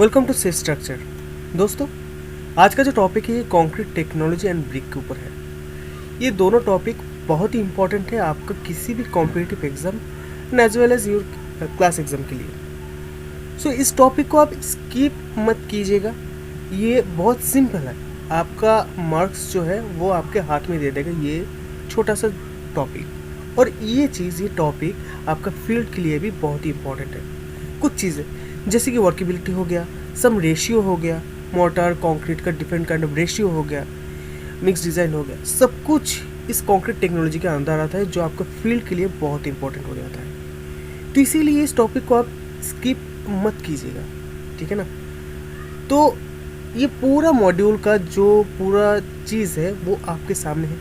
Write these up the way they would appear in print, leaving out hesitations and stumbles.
Welcome to safe structure. दोस्तों, आज का जो टॉपिक है ये कंक्रीट टेक्नोलॉजी एंड ब्रिक के ऊपर है। ये दोनों टॉपिक बहुत ही इंपॉर्टेंट है आपका किसी भी competitive exam as well as your class exam के लिए। सो इस टॉपिक को आप स्किप मत कीजिएगा। ये बहुत सिंपल है, आपका मार्क्स जो है वो आपके हाथ में दे देगा ये छोटा सा टॉपिक। और ये टॉपिक आपका फील्ड के लिए भी बहुत ही इंपॉर्टेंट है। कुछ चीज़ें जैसे कि वर्केबिलिटी हो गया, सम रेशियो हो गया, मोर्टार कंक्रीट का डिफरेंट काइंड ऑफ रेशियो हो गया, मिक्स डिज़ाइन हो गया, सब कुछ इस कंक्रीट टेक्नोलॉजी के अंदर आता है जो आपका फील्ड के लिए बहुत इंपॉर्टेंट हो जाता है। तो इसीलिए इस टॉपिक को आप स्किप मत कीजिएगा, ठीक है ना। तो ये पूरा मॉड्यूल का जो पूरा चीज़ है वो आपके सामने है।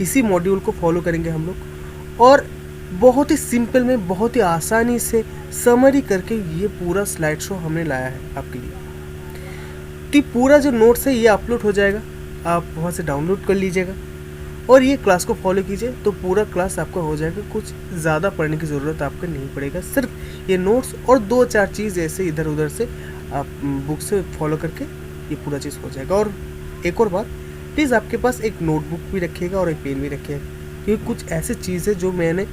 इसी मॉड्यूल को फॉलो करेंगे हम लोग और बहुत ही सिंपल में बहुत ही आसानी से समरी करके ये पूरा स्लाइड शो हमने लाया है आपके लिए। तो पूरा जो नोट्स है ये अपलोड हो जाएगा, आप वहाँ से डाउनलोड कर लीजिएगा और ये क्लास को फॉलो कीजिए तो पूरा क्लास आपका हो जाएगा। कुछ ज़्यादा पढ़ने की ज़रूरत आपको नहीं पड़ेगा, सिर्फ ये नोट्स और 2-4 चीज़ ऐसे इधर उधर से आप बुक से फॉलो करके ये पूरा चीज़ हो जाएगा। और एक और बात, प्लीज़ आपके पास एक नोटबुक भी रखिएगा और एक पेन भी रखिएगा, क्योंकि कुछ ऐसे चीज़ है जो मैंने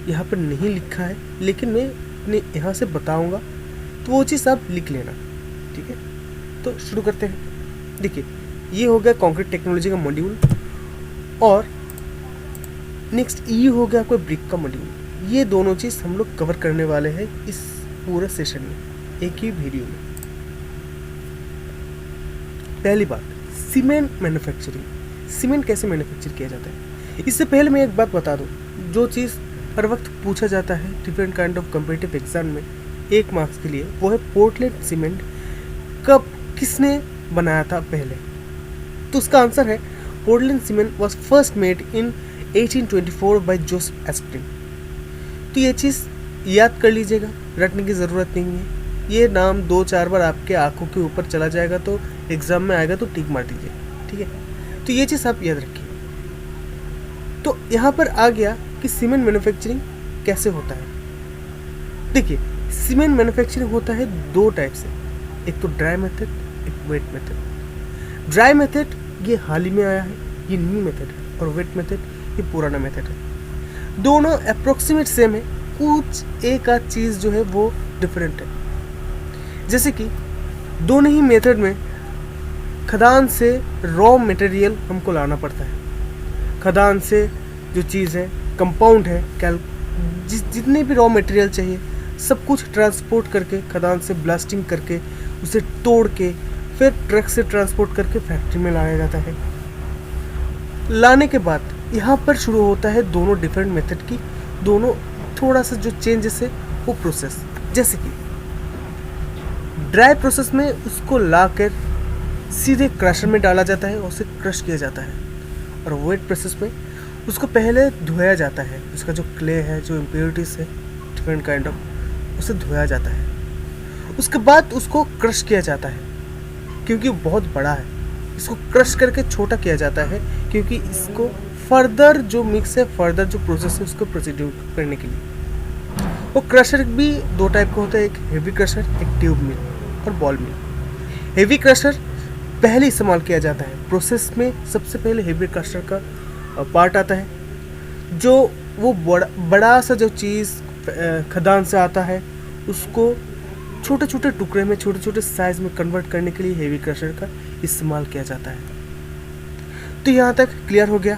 यहाँ पर नहीं लिखा है लेकिन मैं अपने यहाँ से बताऊँगा, तो वो चीज़ आप लिख लेना, ठीक है। तो शुरू करते हैं। देखिए, ये हो गया कंक्रीट टेक्नोलॉजी का मॉड्यूल और नेक्स्ट ये हो गया कोई ब्रिक का मॉड्यूल। ये दोनों चीज़ हम लोग कवर करने वाले हैं इस पूरे सेशन में, एक ही वीडियो में। पहली बात, सीमेंट मैन्युफैक्चरिंग। सीमेंट कैसे मैन्युफैक्चर किया जाता है, इससे पहले मैं एक बात बता दूं। जो चीज़ हर वक्त पूछा जाता है different kind of competitive exam में 1 मार्क्स के लिए, वो है पोर्टलैंड सीमेंट कब किसने बनाया था पहले। तो उसका आंसर है Portland cement was first made in 1824 by Joseph Aspdin. तो ये चीज़ याद कर लीजिएगा, रटने की ज़रूरत नहीं है। ये नाम 2-4 बार आपके आंखों के ऊपर चला जाएगा तो एग्ज़ाम में आएगा तो टिक मार दीजिए, ठीक है। तो ये चीज़ आप याद रखिए। तो यहाँ पर आ गया कि सीमेंट मैन्युफैक्चरिंग कैसे होता है। देखिए, सीमेंट मैन्युफैक्चरिंग होता है 2 टाइप से, एक तो ड्राई मेथड, एक वेट मेथड। ड्राई मेथड ये हाल ही में आया है, ये न्यू मेथड है, और वेट मेथड ये पुराना मेथड है। दोनों अप्रोक्सीमेट सेम है, कुछ एक आध चीज़ जो है वो डिफरेंट है। जैसे कि दोनों ही मेथड में खदान से रॉ मटेरियल हमको लाना पड़ता है। खदान से जो चीज़ है, कंपाउंड है, जितने भी रॉ मटेरियल चाहिए सब कुछ ट्रांसपोर्ट करके खदान से ब्लास्टिंग करके उसे तोड़ के फिर ट्रक से ट्रांसपोर्ट करके फैक्ट्री में लाया जाता है। लाने के बाद यहाँ पर शुरू होता है दोनों डिफरेंट मेथड की, दोनों थोड़ा सा जो चेंजेस है वो प्रोसेस। जैसे कि ड्राई प्रोसेस में उसको लाकर सीधे क्रशर में डाला जाता है और उसे क्रश किया जाता है, और वेट प्रोसेस में उसको पहले धोया जाता है। उसका जो क्ले है, जो इम्प्योरिटीज है, डिफरेंट काइंड ऑफ, उसे धोया जाता है। उसके बाद उसको क्रश किया जाता है, क्योंकि बहुत बड़ा है इसको क्रश करके छोटा किया जाता है, क्योंकि इसको फर्दर जो मिक्स है, फर्दर जो प्रोसेस है उसको प्रोसीड्यूर करने के लिए। वो क्रशर भी 2 टाइप का होता है, एक हेवी क्रशर, एक ट्यूब मिल और बॉल मिल। हेवी क्रशर पहले इस्तेमाल किया जाता है प्रोसेस में। सबसे पहले हेवी क्रशर का पार्ट आता है, जो वो बड़ा सा जो चीज़ खदान से आता है उसको छोटे छोटे टुकड़े में, छोटे छोटे साइज में कन्वर्ट करने के लिए हेवी क्रशर का इस्तेमाल किया जाता है। तो यहाँ तक क्लियर हो गया।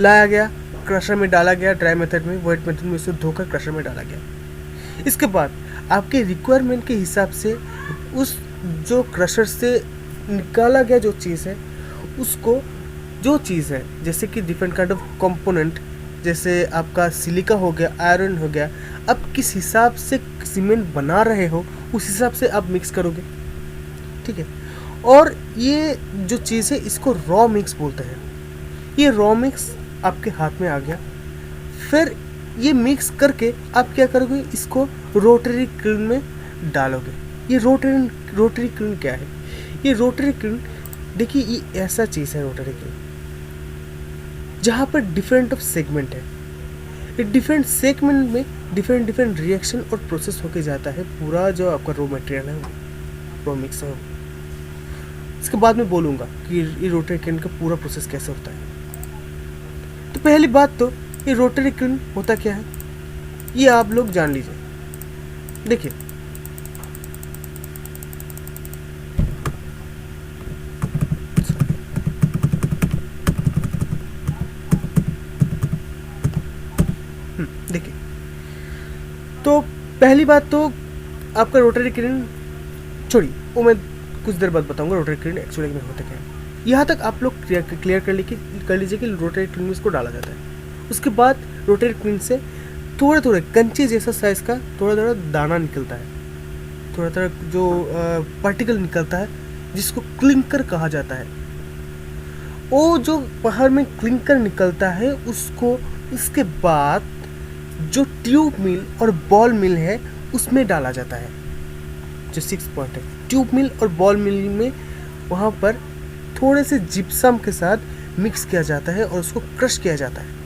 लाया गया, क्रशर में डाला गया, ड्राई मेथड में, वेट मेथड में उसे धोकर क्रशर में डाला गया। इसके बाद आपके रिक्वायरमेंट के हिसाब से उस जो क्रशर से निकाला गया जो चीज़ है उसको, जो चीज़ है जैसे कि डिफरेंट काइंड ऑफ कंपोनेंट, जैसे आपका सिलिका हो गया, आयरन हो गया, अब किस हिसाब से सीमेंट बना रहे हो उस हिसाब से आप मिक्स करोगे, ठीक है। और ये जो चीज़ है इसको रॉ मिक्स बोलते हैं। ये रॉ मिक्स आपके हाथ में आ गया, फिर ये मिक्स करके आप क्या करोगे, इसको रोटरी किल्न में डालोगे। ये रोटरी किल्न क्या है? ये रोटरी किल्न, देखिए ये ऐसा चीज़ है रोटरी किल्न जहाँ पर डिफरेंट ऑफ सेगमेंट है। ये डिफरेंट सेगमेंट में डिफरेंट रिएक्शन और प्रोसेस होके जाता है पूरा जो आपका रॉ मटेरियल है वो। वो मिक्स हो। इसके बाद मैं बोलूँगा कि ये रोटरी किल्न का पूरा प्रोसेस कैसे होता है। तो पहली बात तो ये रोटरी किल्न होता क्या है ये आप लोग जान लीजिए। देखिए देखिए, तो पहली बात तो आपका रोटरी किल्न छोड़िए, वो मैं कुछ देर बाद बताऊंगा रोटरी किल्न एक्चुअली में होता क्या है। यहाँ तक आप लोग क्लियर कर लीजिए कि रोटरी किल्न में इसको डाला जाता है। उसके बाद रोटरी किल्न से थोड़े थोड़े कंचे जैसा साइज का थोड़ा थोड़ा दाना निकलता है, थोड़ा थोड़ा जो पार्टिकल निकलता है जिसको क्लिंकर कहा जाता है। वो जो बाहर में क्लिंकर निकलता है उसको इसके बाद जो ट्यूब मिल और बॉल मिल है उसमें डाला जाता है। जो 6 पॉइंट है ट्यूब मिल और बॉल मिल में, वहाँ पर थोड़े से जिप्सम के साथ मिक्स किया जाता है और उसको क्रश किया जाता है।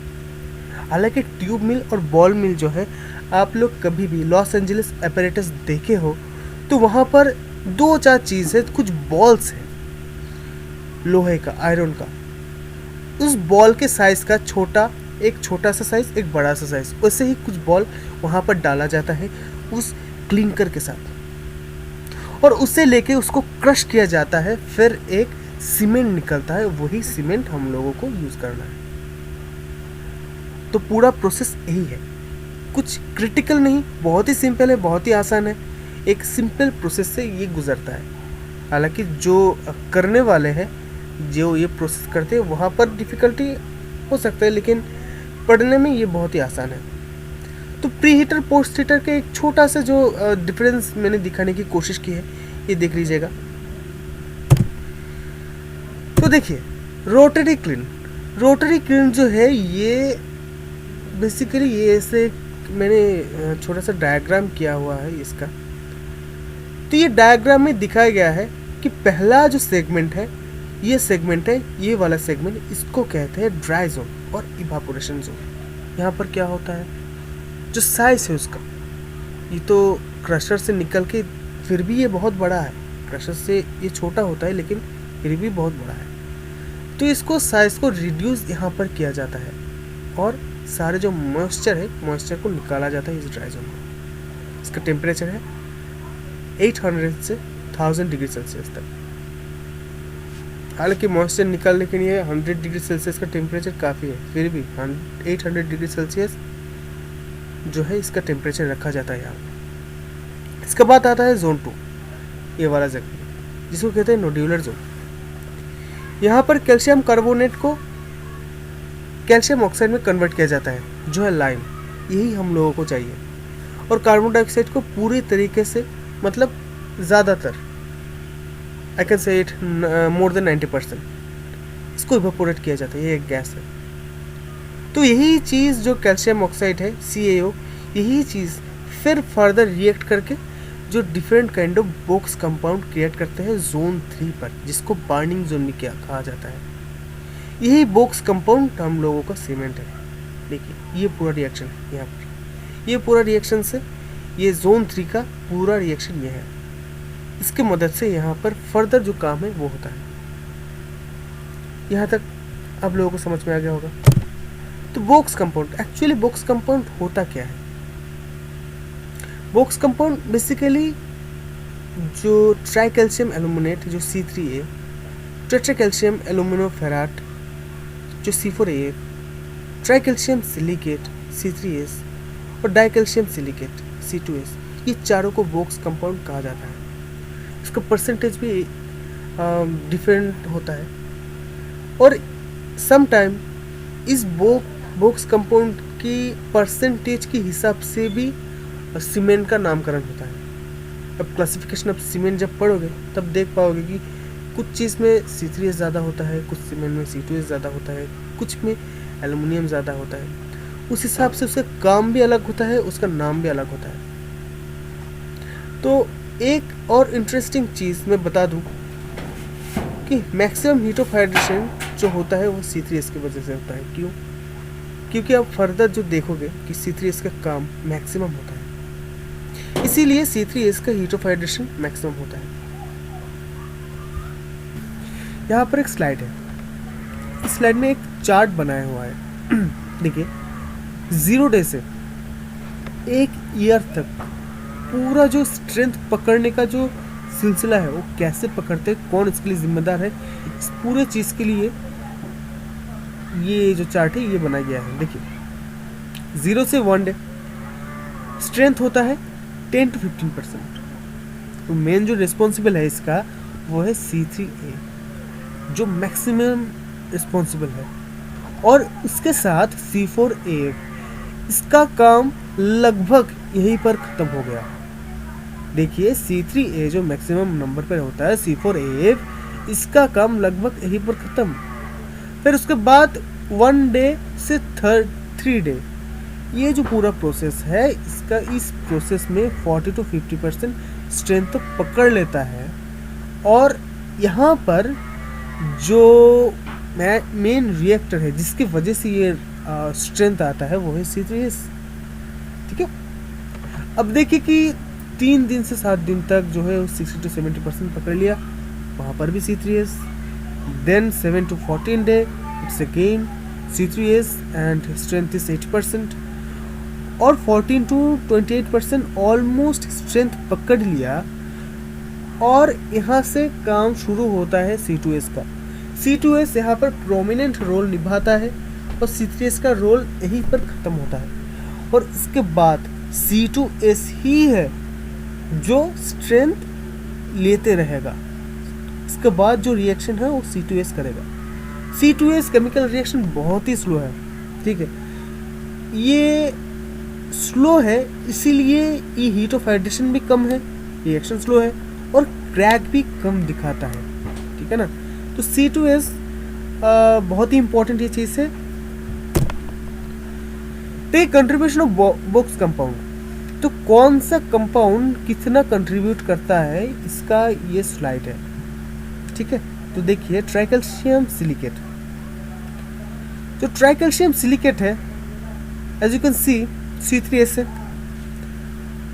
हालांकि ट्यूब मिल और बॉल मिल जो है, आप लोग कभी भी लॉस एंजलिस एपरेटस देखे हो तो वहाँ पर 2-4 चीज़ है, कुछ बॉल्स है लोहे का, आयरन का। उस बॉल के साइज़ का एक छोटा सा साइज़, एक बड़ा सा साइज़, वैसे ही कुछ बॉल वहाँ पर डाला जाता है उस क्लिंकर के साथ, और उससे लेके उसको क्रश किया जाता है। फिर एक सीमेंट निकलता है, वही सीमेंट हम लोगों को यूज़ करना है। तो पूरा प्रोसेस यही है, कुछ क्रिटिकल नहीं, बहुत ही सिंपल है, बहुत ही आसान है। एक सिंपल प्रोसेस से ये गुजरता है। हालांकि जो करने वाले हैं, जो ये प्रोसेस करते हैं, वहाँ पर डिफ़िकल्टी हो सकता है, लेकिन पढ़ने में ये बहुत ही आसान है। तो प्री हीटर पोस्ट हीटर के एक छोटा सा जो डिफरेंस मैंने दिखाने की कोशिश की है, ये देख लीजिएगा। तो देखिए रोटरी किल्न जो है ये बेसिकली ये ऐसे मैंने छोटा सा डायग्राम किया हुआ है इसका। तो ये डायग्राम में दिखाया गया है कि पहला जो सेगमेंट है, ये सेगमेंट है, ये वाला सेगमेंट, इसको कहते हैं ड्राई जोन और इवापोरेशन जोन। यहाँ पर क्या होता है, जो साइज है उसका, ये तो क्रशर से निकल के फिर भी ये बहुत बड़ा है, क्रशर से ये छोटा होता है लेकिन फिर भी बहुत बड़ा है। तो इसको साइज को रिड्यूस यहाँ पर किया जाता है और सारे जो मॉइस्चर है, मॉइस्चर को निकाला जाता है इस ड्राई जोन में। इसका टेम्परेचर है 800 से 1000 डिग्री सेल्सियस तक। हालांकि मॉइस्चर निकालने के लिए 100 डिग्री सेल्सियस का टेम्परेचर काफ़ी है, फिर भी 800 डिग्री सेल्सियस जो है इसका टेम्परेचर रखा जाता है यहाँ पर। इसके बाद आता है जोन 2, ये वाला जगह जिसको कहते हैं नोड्यूलर जोन। यहाँ पर कैल्शियम कार्बोनेट को कैल्शियम ऑक्साइड में कन्वर्ट किया जाता है, जो है लाइम। यही हम लोगों को चाहिए। और कार्बन डाइऑक्साइड को पूरी तरीके से, मतलब ज़्यादातर, I can say it more than 90%, इसको इवेपोरेट किया जाता है। ये एक गैस है। तो यही चीज़ जो कैल्शियम ऑक्साइड है, CaO, यही चीज़ फिर फर्दर रिएक्ट करके जो different kind of box compound create करते हैं जोन 3 पर, जिसको बर्निंग जोन में कहा जाता है। यही बॉक्स कंपाउंड हम लोगों का सीमेंट है। देखिए ये पूरा रिएक्शन है यहाँ पर, ये पूरा रिएक्शन से ये जोन 3 का पूरा रिएक्शन ये है। इसके मदद से यहाँ पर फर्दर जो काम है वो होता है। यहाँ तक आप लोगों को समझ में आ गया होगा। तो box compound, actually box compound होता क्या है? बॉक्स कंपाउंड बेसिकली जो ट्राई कैल्शियम एल्यूमिनेट जो C3A, टेट्रा कैल्शियम एल्यूमिनोफेराट जो C4A, try calcium silicate C3S और डाई कैल्शियम सिलिकेट C2S, ये चारों को बॉक्स कंपाउंड कहा जाता है। इसका परसेंटेज भी डिफरेंट होता है और सम टाइम इस बॉक्स कंपाउंड की परसेंटेज के हिसाब से भी सीमेंट का नामकरण होता है। अब क्लासिफिकेशन ऑफ सीमेंट जब पढ़ोगे तब देख पाओगे कि कुछ चीज़ में C3S ज़्यादा होता है, कुछ सीमेंट में C2S ज़्यादा होता है, कुछ में एल्युमिनियम ज़्यादा होता है। उस हिसाब से उसका काम भी अलग होता है, उसका नाम भी अलग होता है। तो एक और इंटरेस्टिंग चीज़ मैं बता दूं कि मैक्सिमम हीट ऑफ हाइड्रेशन जो होता है वो C3S की वजह से होता है। क्यों? क्योंकि आप फर्दर जो देखोगे कि C3S का काम मैक्सिमम होता है, इसीलिए C3S का हीट ऑफ हाइड्रेशन मैक्सिमम होता है। यहाँ पर एक स्लाइड है, इस स्लाइड में एक चार्ट बनाया हुआ है देखिए 0 डे से 1 ईयर तक पूरा जो स्ट्रेंथ पकड़ने का जो सिलसिला है वो कैसे पकड़ते हैं, कौन इसके लिए जिम्मेदार है, इस पूरे चीज़ के लिए ये जो चार्ट है ये बनाया गया है। देखिए 0 से 1 डे स्ट्रेंथ होता है 10 to 15%। तो मेन जो रिस्पॉन्सिबल है इसका वो है C3A जो मैक्सिमम रिस्पॉन्सिबल है, और उसके साथ C4AF इसका काम लगभग यहीं पर ख़त्म हो गया। देखिए C3A जो मैक्सिमम नंबर पर होता है, C4AF इसका काम लगभग यहीं पर ख़त्म। फिर उसके बाद 1 डे से 3 डे ये जो पूरा प्रोसेस है इसका, इस प्रोसेस में 40 to 50% स्ट्रेंथ तो पकड़ लेता है। और यहाँ पर जो मेन रिएक्टर है जिसकी वजह से ये स्ट्रेंथ आता है वो है C3S। ठीक है, अब देखिए कि 3 दिन से 7 दिन तक जो है 60 to 70% पकड़ लिया, वहाँ पर भी C3S। Then 7 to 14 day it's again C3S and strength is 80%, और 14 to 28% ऑलमोस्ट स्ट्रेंथ पकड़ लिया, और यहाँ से काम शुरू होता है C2S का। C2S यहाँ पर प्रोमिनेंट रोल निभाता है और C3S का रोल यहीं पर ख़त्म होता है, और इसके बाद C2S ही है जो स्ट्रेंथ लेते रहेगा। इसके बाद जो रिएक्शन है वो C2S करेगा। C2S केमिकल रिएक्शन बहुत ही स्लो है, ठीक है, ये स्लो है इसीलिए ये हीट ऑफ हाइड्रेशन भी कम है, रिएक्शन स्लो है, और क्रैक भी कम दिखाता है। ठीक है ना, तो C2S बहुत ही इंपॉर्टेंट ये चीज़ है। तो कंट्रीब्यूशन ऑफ बॉक्स कंपाउंड, तो कौन सा कंपाउंड कितना कंट्रीब्यूट करता है इसका ये स्लाइड है। ठीक है, तो देखिए ट्राइकैल्शियम सिलिकेट, जो ट्राइकैल्शियम सिलिकेट है as you can see C3S है,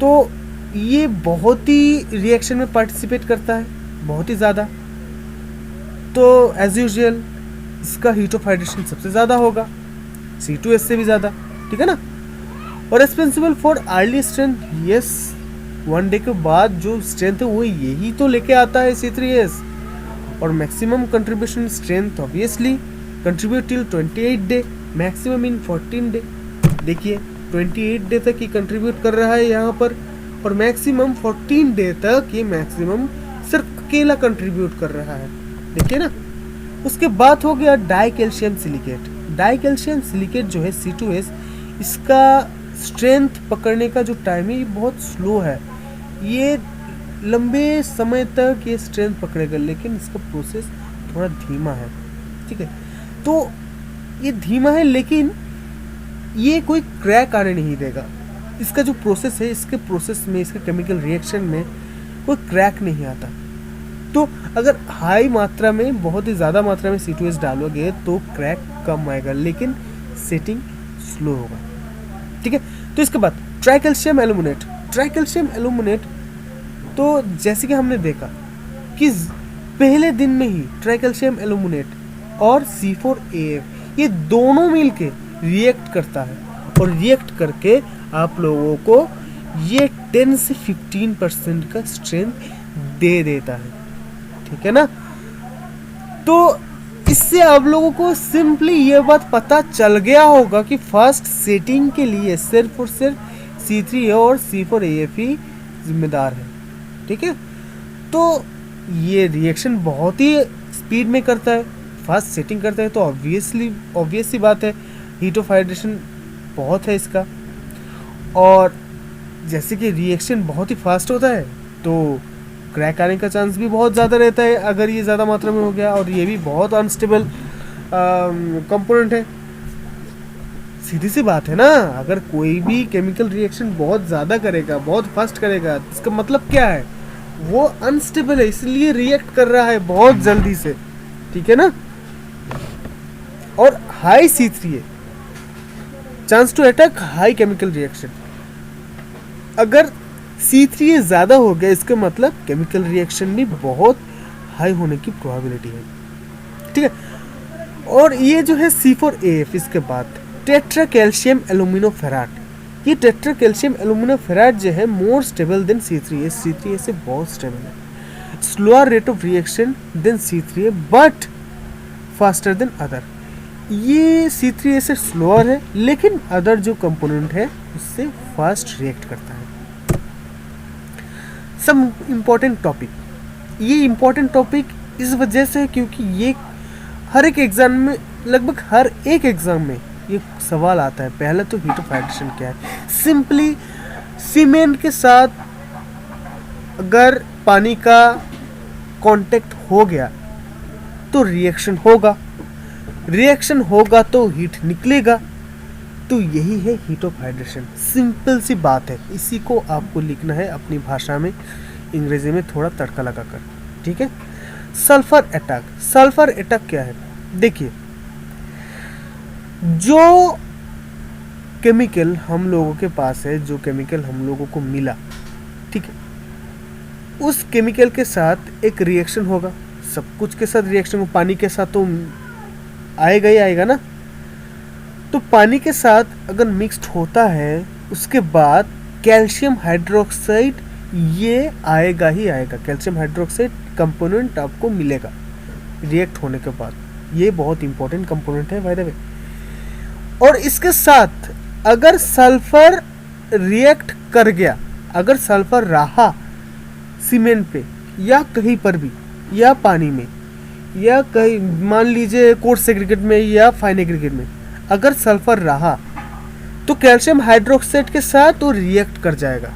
तो ये बहुत ही रिएक्शन में पार्टिसिपेट करता है, बहुत ही ज़्यादा। तो एज यूजुअल इसका हीट ऑफ हाइड्रेशन सबसे ज़्यादा होगा, C2S से भी ज़्यादा। ठीक है ना, और responsible for early strength, yes 1 day के बाद जो स्ट्रेंथ है वो यही तो लेके आता है C3S, और maximum contribution strength obviously contribute till 28 day, maximum in 14 day. देखिए 28 डे तक ये कंट्रीब्यूट कर रहा है यहाँ पर, और मैक्सिमम 14 डे तक ये मैक्सिमम सिर्फ अकेला कंट्रीब्यूट कर रहा है। देखिए ना, उसके बाद हो गया die calcium silicate. Die calcium silicate जो है C2S, इसका स्ट्रेंथ पकड़ने का जो टाइम है ये बहुत स्लो है, ये लंबे समय तक ये स्ट्रेंथ पकड़ेगा, लेकिन इसका प्रोसेस थोड़ा धीमा है। ठीक है, तो ये धीमा है लेकिन ये कोई क्रैक आने नहीं देगा। इसका जो प्रोसेस है, इसके प्रोसेस में, इसके केमिकल रिएक्शन में कोई क्रैक नहीं आता। तो अगर हाई मात्रा में, बहुत ही ज़्यादा मात्रा में C2S डालोगे तो क्रैक कम आएगा, लेकिन सेटिंग स्लो होगा। ठीक है, तो इसके बाद ट्राइकैल्शियम एल्यूमिनेट। ट्राइकैल्शियम एल्यूमिनेट, तो जैसे कि हमने देखा कि पहले दिन में ही ट्राइकैल्शियम एल्यूमिनेट और C4AF ये दोनों मिलके रिएक्ट करता है, और रिएक्ट करके आप लोगों को ये 10 से 15% का स्ट्रेंथ दे देता है। ठीक है ना, तो इससे आप लोगों को सिंपली ये बात पता चल गया होगा कि फर्स्ट सेटिंग के लिए सिर्फ और सिर्फ C3A और C4AF ही जिम्मेदार है। ठीक है, तो ये रिएक्शन बहुत ही स्पीड में करता है, फास्ट सेटिंग करता है, तो ऑब्वियस सी बात है हीट ऑफ हाइड्रेशन बहुत है इसका, और जैसे कि रिएक्शन बहुत ही फास्ट होता है तो क्रैक आने का चांस भी बहुत ज़्यादा रहता है अगर ये ज़्यादा मात्रा में हो गया, और ये भी बहुत अनस्टेबल कंपोनेंट है। सीधी सी बात है ना, अगर कोई भी केमिकल रिएक्शन बहुत ज़्यादा करेगा, बहुत फास्ट करेगा, इसका मतलब क्या है, वो अनस्टेबल है, इसलिए रिएक्ट कर रहा है बहुत जल्दी से। ठीक है ना, और high C3A chance to attack high chemical reaction. अगर C3A ज़्यादा हो गया, इसका मतलब केमिकल रिएक्शन भी बहुत हाई होने की प्रोबेबिलिटी है। ठीक है। और ये जो है C4AF, इसके बाद टेट्रा कैल्शियम एल्यूमिनोफेराट। ये टेट्रा कैल्शियम एल्यूमिनोफेराट जो है more stable then C3A। C3A से बहुत स्टेबल है, slower rate of reaction than C3A but faster than other. ये C3A से स्लोअर है, लेकिन अदर जो कंपोनेंट है उससे फास्ट रिएक्ट करता है। सम इम्पॉर्टेंट टॉपिक, ये इम्पॉर्टेंट टॉपिक इस वजह से है क्योंकि ये हर एक एग्जाम में, लगभग हर एक एग्जाम में ये सवाल आता है। पहले तो हीट ऑफ हाइड्रेशन क्या है। सिंपली सीमेंट के साथ अगर पानी का कांटेक्ट हो गया तो रिएक्शन होगा, रिएक्शन होगा तो हीट निकलेगा, तो यही है हीट ऑफ हाइड्रेशन। सिंपल सी बात है, इसी को आपको लिखना है अपनी भाषा में, अंग्रेजी में थोड़ा तड़का लगाकर, ठीक है। सल्फर अटैक, सल्फर अटैक क्या है? देखिए, जो केमिकल हम लोगों के पास है, जो केमिकल हम लोगों को मिला, ठीक है, उस केमिकल के साथ एक रिएक्शन होगा। सब कुछ के साथ रिएक्शन हो, पानी के साथ तो आएगा ही आएगा ना। तो पानी के साथ अगर मिक्स्ड होता है, उसके बाद कैल्शियम हाइड्रोक्साइड ये आएगा ही आएगा। कैल्शियम हाइड्रोक्साइड कंपोनेंट आपको मिलेगा रिएक्ट होने के बाद। ये बहुत इंपॉर्टेंट कंपोनेंट है बाय द वे। और इसके साथ अगर सल्फर रिएक्ट कर गया, अगर सल्फर रहा सीमेंट पे या कहीं पर भी, या पानी में, या कहीं मान लीजिए कोर्स एग्रीगेट में या फाइन एग्रीगेट में, अगर सल्फर रहा तो कैल्शियम हाइड्रोक्साइड के साथ वो रिएक्ट कर जाएगा।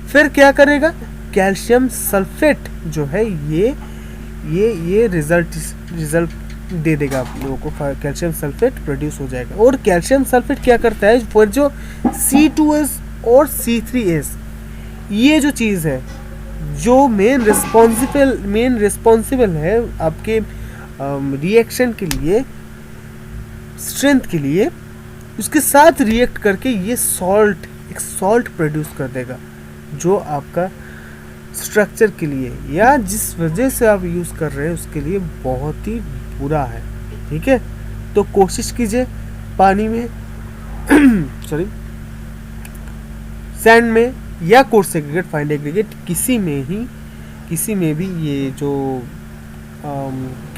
फिर क्या करेगा? कैल्शियम सल्फेट जो है ये रिजल्ट दे देगा आप लोगों को। कैल्शियम सल्फेट प्रोड्यूस हो जाएगा। और कैल्शियम सल्फेट क्या करता है? फॉर जो C2S और C3S, ये जो चीज़ है जो मेन रिस्पॉन्सिबल है आपके रिएक्शन के लिए, स्ट्रेंथ के लिए, उसके साथ रिएक्ट करके ये एक सॉल्ट प्रोड्यूस कर देगा जो आपका स्ट्रक्चर के लिए या जिस वजह से आप यूज़ कर रहे हैं उसके लिए बहुत ही बुरा है, ठीक है। तो कोशिश कीजिए पानी में सॉरी सैंड में या कोर्स एग्रीगेट, फाइन एग्रीगेट, किसी में भी ये जो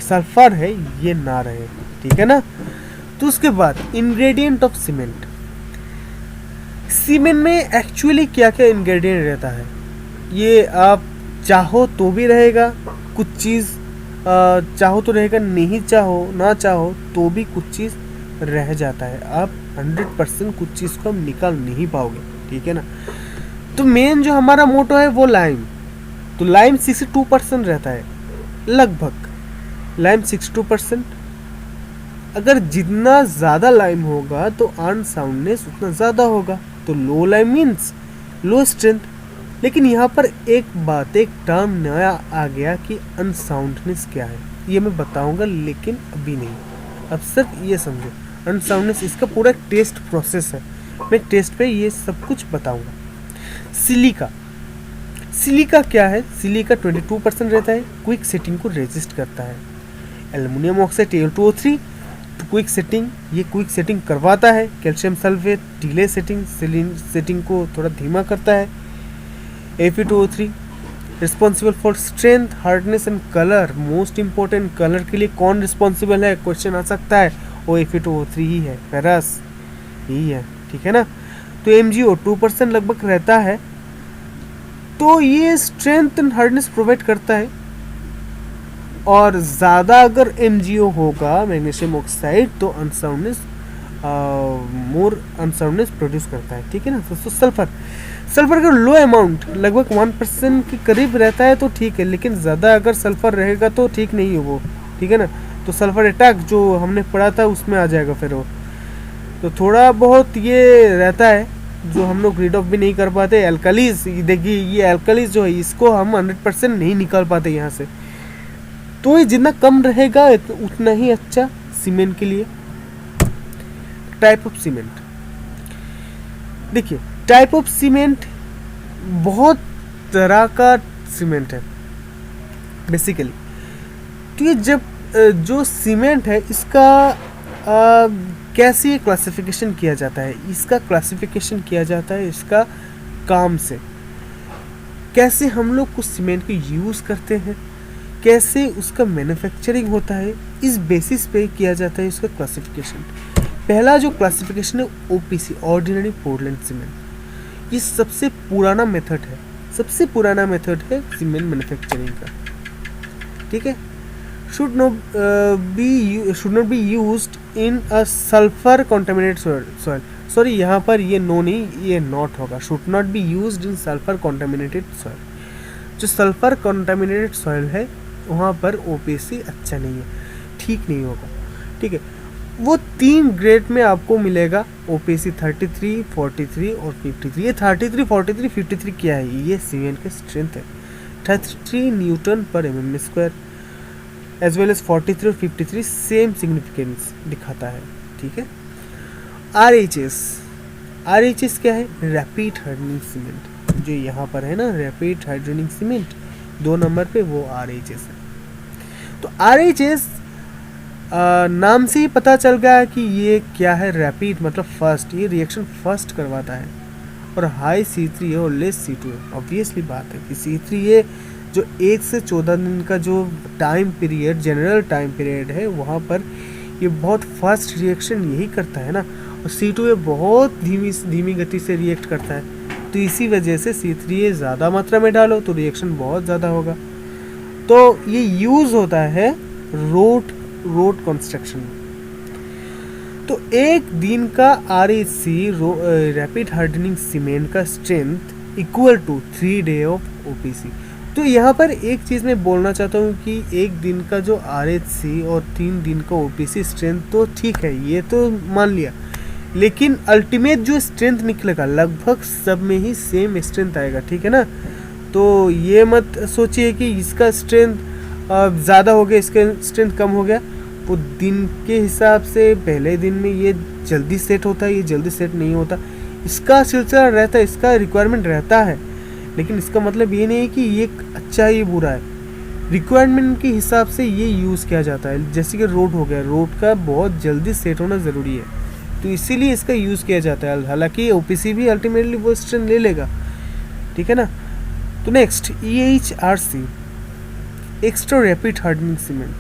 सल्फर है ये ना रहे, ठीक है ना। तो उसके बाद इंग्रेडिएंट ऑफ सीमेंट। सीमेंट में एक्चुअली क्या क्या इंग्रेडिएंट रहता है ये आप चाहो तो भी रहेगा, कुछ चीज़ चाहो तो रहेगा, नहीं ना चाहो तो भी कुछ चीज़ रह जाता है। आप 100% कुछ चीज़ को हम निकाल नहीं पाओगे, ठीक है ना। तो मेन जो हमारा मोटो है वो लाइम, तो लाइम 62% रहता है लगभग, लाइम 62%। अगर जितना ज़्यादा लाइम होगा तो अनसाउंडनेस उतना ज़्यादा होगा। तो लो लाइम मीन्स लो स्ट्रेंथ। लेकिन यहाँ पर एक बात, एक टर्म नया आ गया कि अनसाउंडनेस क्या है, ये मैं बताऊंगा लेकिन अभी नहीं। अब सिर्फ ये समझो, अनसाउंडनेस इसका पूरा एक टेस्ट प्रोसेस है, मैं टेस्ट पे ये सब कुछ बताऊंगा। सिलिका क्या है? सिलिका 22% रहता है, क्विक सेटिंग को रेजिस्ट करता है। Aluminium oxide Al2O3 quick setting, ये क्विक सेटिंग करवाता है। कैल्शियम सल्फेट डिले सेटिंग को थोड़ा धीमा करता है। Fe2O3 responsible for strength, hardness and colour. Most important, colour के लिए कौन रिस्पॉन्सिबल है क्वेश्चन आ सकता है, वो Fe2O3 ही है, फेरस यही है, ठीक है ना। तो MgO 2% लगभग रहता है, तो ये स्ट्रेंथ एंड हार्डनेस प्रोवाइड करता है। और ज़्यादा अगर MgO होगा मैग्नीशियम ऑक्साइड तो मोर अनसाउंडनेस प्रोड्यूस करता है, ठीक है ना। तो सल्फर का लो अमाउंट लगभग 1% के करीब रहता है तो ठीक है, लेकिन ज़्यादा अगर सल्फर रहेगा तो ठीक नहीं है वो, ठीक है ना। तो सल्फर अटैक जो हमने पढ़ा था उसमें आ जाएगा फिर वो। तो थोड़ा बहुत ये रहता है जो हम लोग रीड ऑफ भी नहीं कर पाते। एल्कालीज, देखिए ये एल्कालीज जो है इसको हम 100% नहीं निकाल पाते यहाँ से, तो ये जितना कम रहेगा उतना ही अच्छा सीमेंट के लिए। टाइप ऑफ सीमेंट, देखिए टाइप ऑफ सीमेंट बहुत तरह का सीमेंट है बेसिकली। तो ये जब जो सीमेंट है इसका कैसे क्लासिफिकेशन किया जाता है, इसका क्लासिफिकेशन किया जाता है इसका काम से, कैसे हम लोग कुछ सीमेंट को यूज़ करते हैं, कैसे उसका मैन्युफैक्चरिंग होता है, इस बेसिस पे किया जाता है इसका क्लासिफिकेशन। पहला जो क्लासिफिकेशन है ओपीसी, ऑर्डिनरी पोर्टलैंड सीमेंट, ये सबसे पुराना मेथड है, सबसे पुराना मेथड है सीमेंट मैन्युफैक्चरिंग का, ठीक है। should not be used in a sulfur contaminated soil। Sorry, यहाँ पर ये नो नहीं, ये नॉट होगा। should not be used in sulfur contaminated soil। जो सल्फर कंटामिनेटेड सॉइल है वहाँ पर ओपीसी अच्छा नहीं है, ठीक नहीं होगा, ठीक है। वो 3 ग्रेड में आपको मिलेगा ओपीसी 33, 43 और 53। ये 33, 43, 53 क्या है, ये सीमेंट के स्ट्रेंथ है। 33 न्यूटन पर mm square as well as 43 और 53 सेम सिग्निफिकेंस दिखाता है, ठीक है। आरएचएस क्या है, रैपिड हार्डनिंग सीमेंट, जो यहाँ पर है ना रैपिड हार्डनिंग सीमेंट 2 नंबर पे, वो आरएचएस है। तो आरएचएस नाम से ही पता चल गया कि ये क्या है, रैपिड मतलब फर्स्ट, ये रिएक्शन फर्स्ट करवाता है, और हाई C3 है और लेस C2 है। ऑब्वियसली बात है कि C3 ये जो 1 से 14 दिन का जो time period, general time period है, वहाँ पर ये बहुत फास्ट रिएक्शन यही करता है ना, और C2 ये बहुत धीमी गति से रिएक्ट करता है। तो इसी वजह से C3 ये ज़्यादा मात्रा में डालो तो रिएक्शन बहुत ज़्यादा होगा। तो ये यूज़ होता है रोड कंस्ट्रक्शन में। तो एक दिन का RHC रैपिड हार्डनिंग सीमेंट का strength equal to 3 day of OPC। तो यहाँ पर एक चीज़ मैं बोलना चाहता हूँ कि एक दिन का जो RHC और 3 दिन का OPC स्ट्रेंथ तो ठीक है, ये तो मान लिया, लेकिन अल्टीमेट जो स्ट्रेंथ निकलेगा लगभग सब में ही सेम स्ट्रेंथ आएगा, ठीक है ना। तो ये मत सोचिए कि इसका स्ट्रेंथ ज़्यादा हो गया, इसका स्ट्रेंथ कम हो गया। वो दिन के हिसाब से पहले दिन में ये जल्दी सेट होता है, ये जल्दी सेट नहीं होता, इसका सिलसिला रहता है, इसका रिक्वायरमेंट रहता है, लेकिन इसका मतलब ये नहीं है कि ये अच्छा है ये बुरा है। रिक्वायरमेंट के हिसाब से ये यूज़ किया जाता है। जैसे कि रोड हो गया, रोड का बहुत जल्दी सेट होना ज़रूरी है, तो इसीलिए इसका यूज़ किया जाता है। हालांकि OPC भी अल्टीमेटली वो स्ट्रेंथ ले लेगा, ठीक है ना। तो next EHRC, extra rapid hardening cement.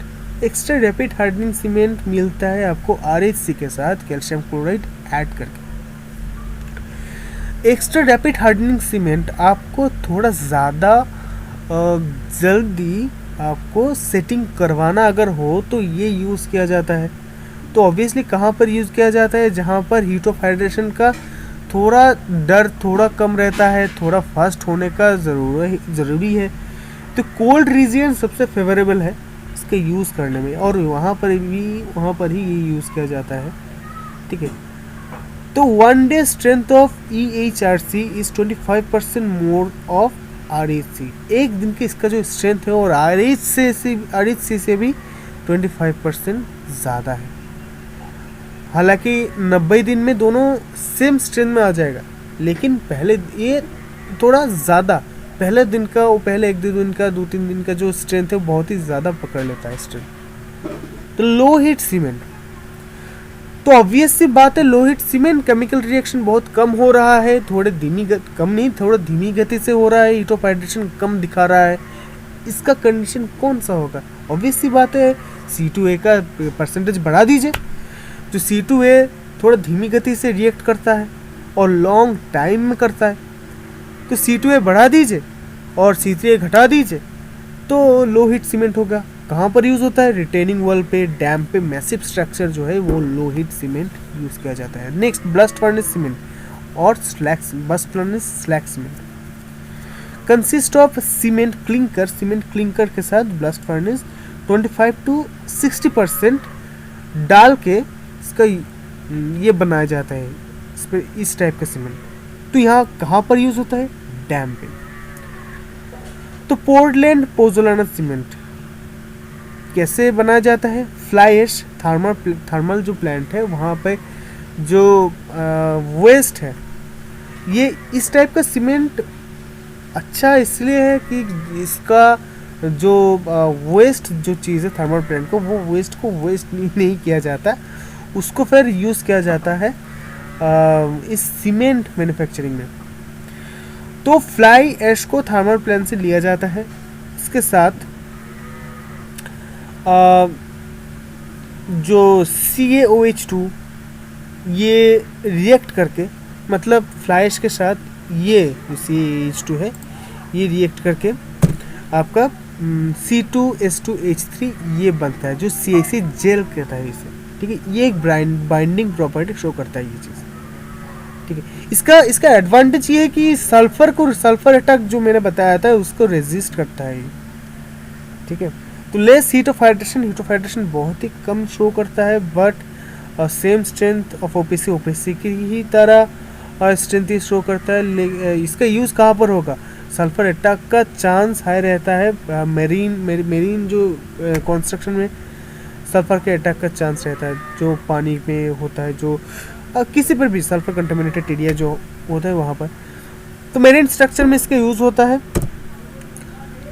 Extra rapid hardening cement मिलता है आपको RHC के साथ कैल्शियम क्लोराइड ऐड करके। एक्स्ट्रा रैपिड हार्डनिंग सीमेंट आपको थोड़ा ज़्यादा जल्दी आपको सेटिंग करवाना अगर हो तो ये यूज़ किया जाता है। तो ऑब्वियसली कहाँ पर यूज़ किया जाता है, जहाँ पर हीट ऑफ हाइड्रेशन का थोड़ा डर थोड़ा कम रहता है, थोड़ा फास्ट होने का ज़रूरी है। तो कोल्ड रीजन सबसे फेवरेबल है इसके यूज़ करने में, और वहाँ पर ही ये यूज़ किया जाता है, ठीक है। तो 1 day strength of EHRC is 25% more of RHC। एक दिन की इसका जो स्ट्रेंथ है और RHC से भी 25% ज़्यादा है। हालांकि 90 दिन में दोनों सेम स्ट्रेंथ में आ जाएगा, लेकिन पहले ये थोड़ा ज़्यादा, पहले दिन का और पहले 1-2 दिन का 2-3 दिन का जो स्ट्रेंथ है बहुत ही ज़्यादा पकड़ लेता है स्ट्रेंथ। तो लो हीट सीमेंट, तो ऑब्वियस सी बात है low heat cement chemical reaction बहुत कम हो रहा है, थोड़ा धीमी गति से हो रहा है, हीट ऑफ हाइड्रेशन कम दिखा रहा है। इसका कंडीशन कौन सा होगा, ऑब्वियस सी बात है C2A का परसेंटेज बढ़ा दीजिए। जो C2A थोड़ा धीमी गति से रिएक्ट करता है और लॉन्ग टाइम में करता है, तो C2A बढ़ा दीजिए और C3A घटा दीजिए, तो लो हीट सीमेंट होगा। कहाँ पर यूज़ होता है, रिटेनिंग वॉल पे, डैम पे, मैसिव स्ट्रक्चर जो है वो लो हीट सीमेंट यूज़ किया जाता है। नेक्स्ट ब्लास्ट फर्नेस सीमेंट और blast furnace slag cement consist of cement clinker के साथ ब्लास्ट फर्नेस 25 to 60% डाल के इसका ये बनाया जाता है इस टाइप का सीमेंट। तो यहाँ कहाँ पर यूज़ होता है, डैम पे। तो पोर्टलैंड पोज़ोलाना सीमेंट कैसे बनाया जाता है, फ्लाई ऐश थर्मल जो प्लांट है वहाँ पे जो वेस्ट है, ये इस टाइप का सीमेंट अच्छा इसलिए है कि इसका जो वेस्ट जो चीज़ है थर्मल प्लांट को, वो वेस्ट को वेस्ट नहीं किया जाता, उसको फिर यूज़ किया जाता है इस सीमेंट मैन्युफैक्चरिंग में। तो फ्लाई ऐश को थर्मल प्लांट से लिया जाता है, इसके साथ जो CaOH2 ये रिएक्ट करके, मतलब फ्लाई ऐश के साथ ये जो CaOH2 है ये रिएक्ट करके आपका C2H2H3 ये बनता है, जो CaC जेल कहता है इसे, ठीक है। ये एक बाइंडिंग प्रॉपर्टी शो करता है ये चीज़, ठीक है। इसका एडवांटेज ये है कि सल्फर अटैक जो मैंने बताया था उसको रेजिस्ट करता है ये, ठीक है। तो लेस हीट ऑफ हाइड्रेशन बहुत ही कम शो करता है, but same strength of OPC की ही तरह स्ट्रेंथ ही शो करता है। इसका यूज़ कहाँ पर होगा? सल्फर अटैक का चांस हाई रहता है, मेरीन जो कंस्ट्रक्शन में सल्फर के अटैक का चांस रहता है, जो पानी में होता है, जो किसी पर भी सल्फर कंटामिनेटेड एरिया जो होता है वहाँ पर, तो मेरीन स्ट्रक्चर में इसका यूज़ होता है।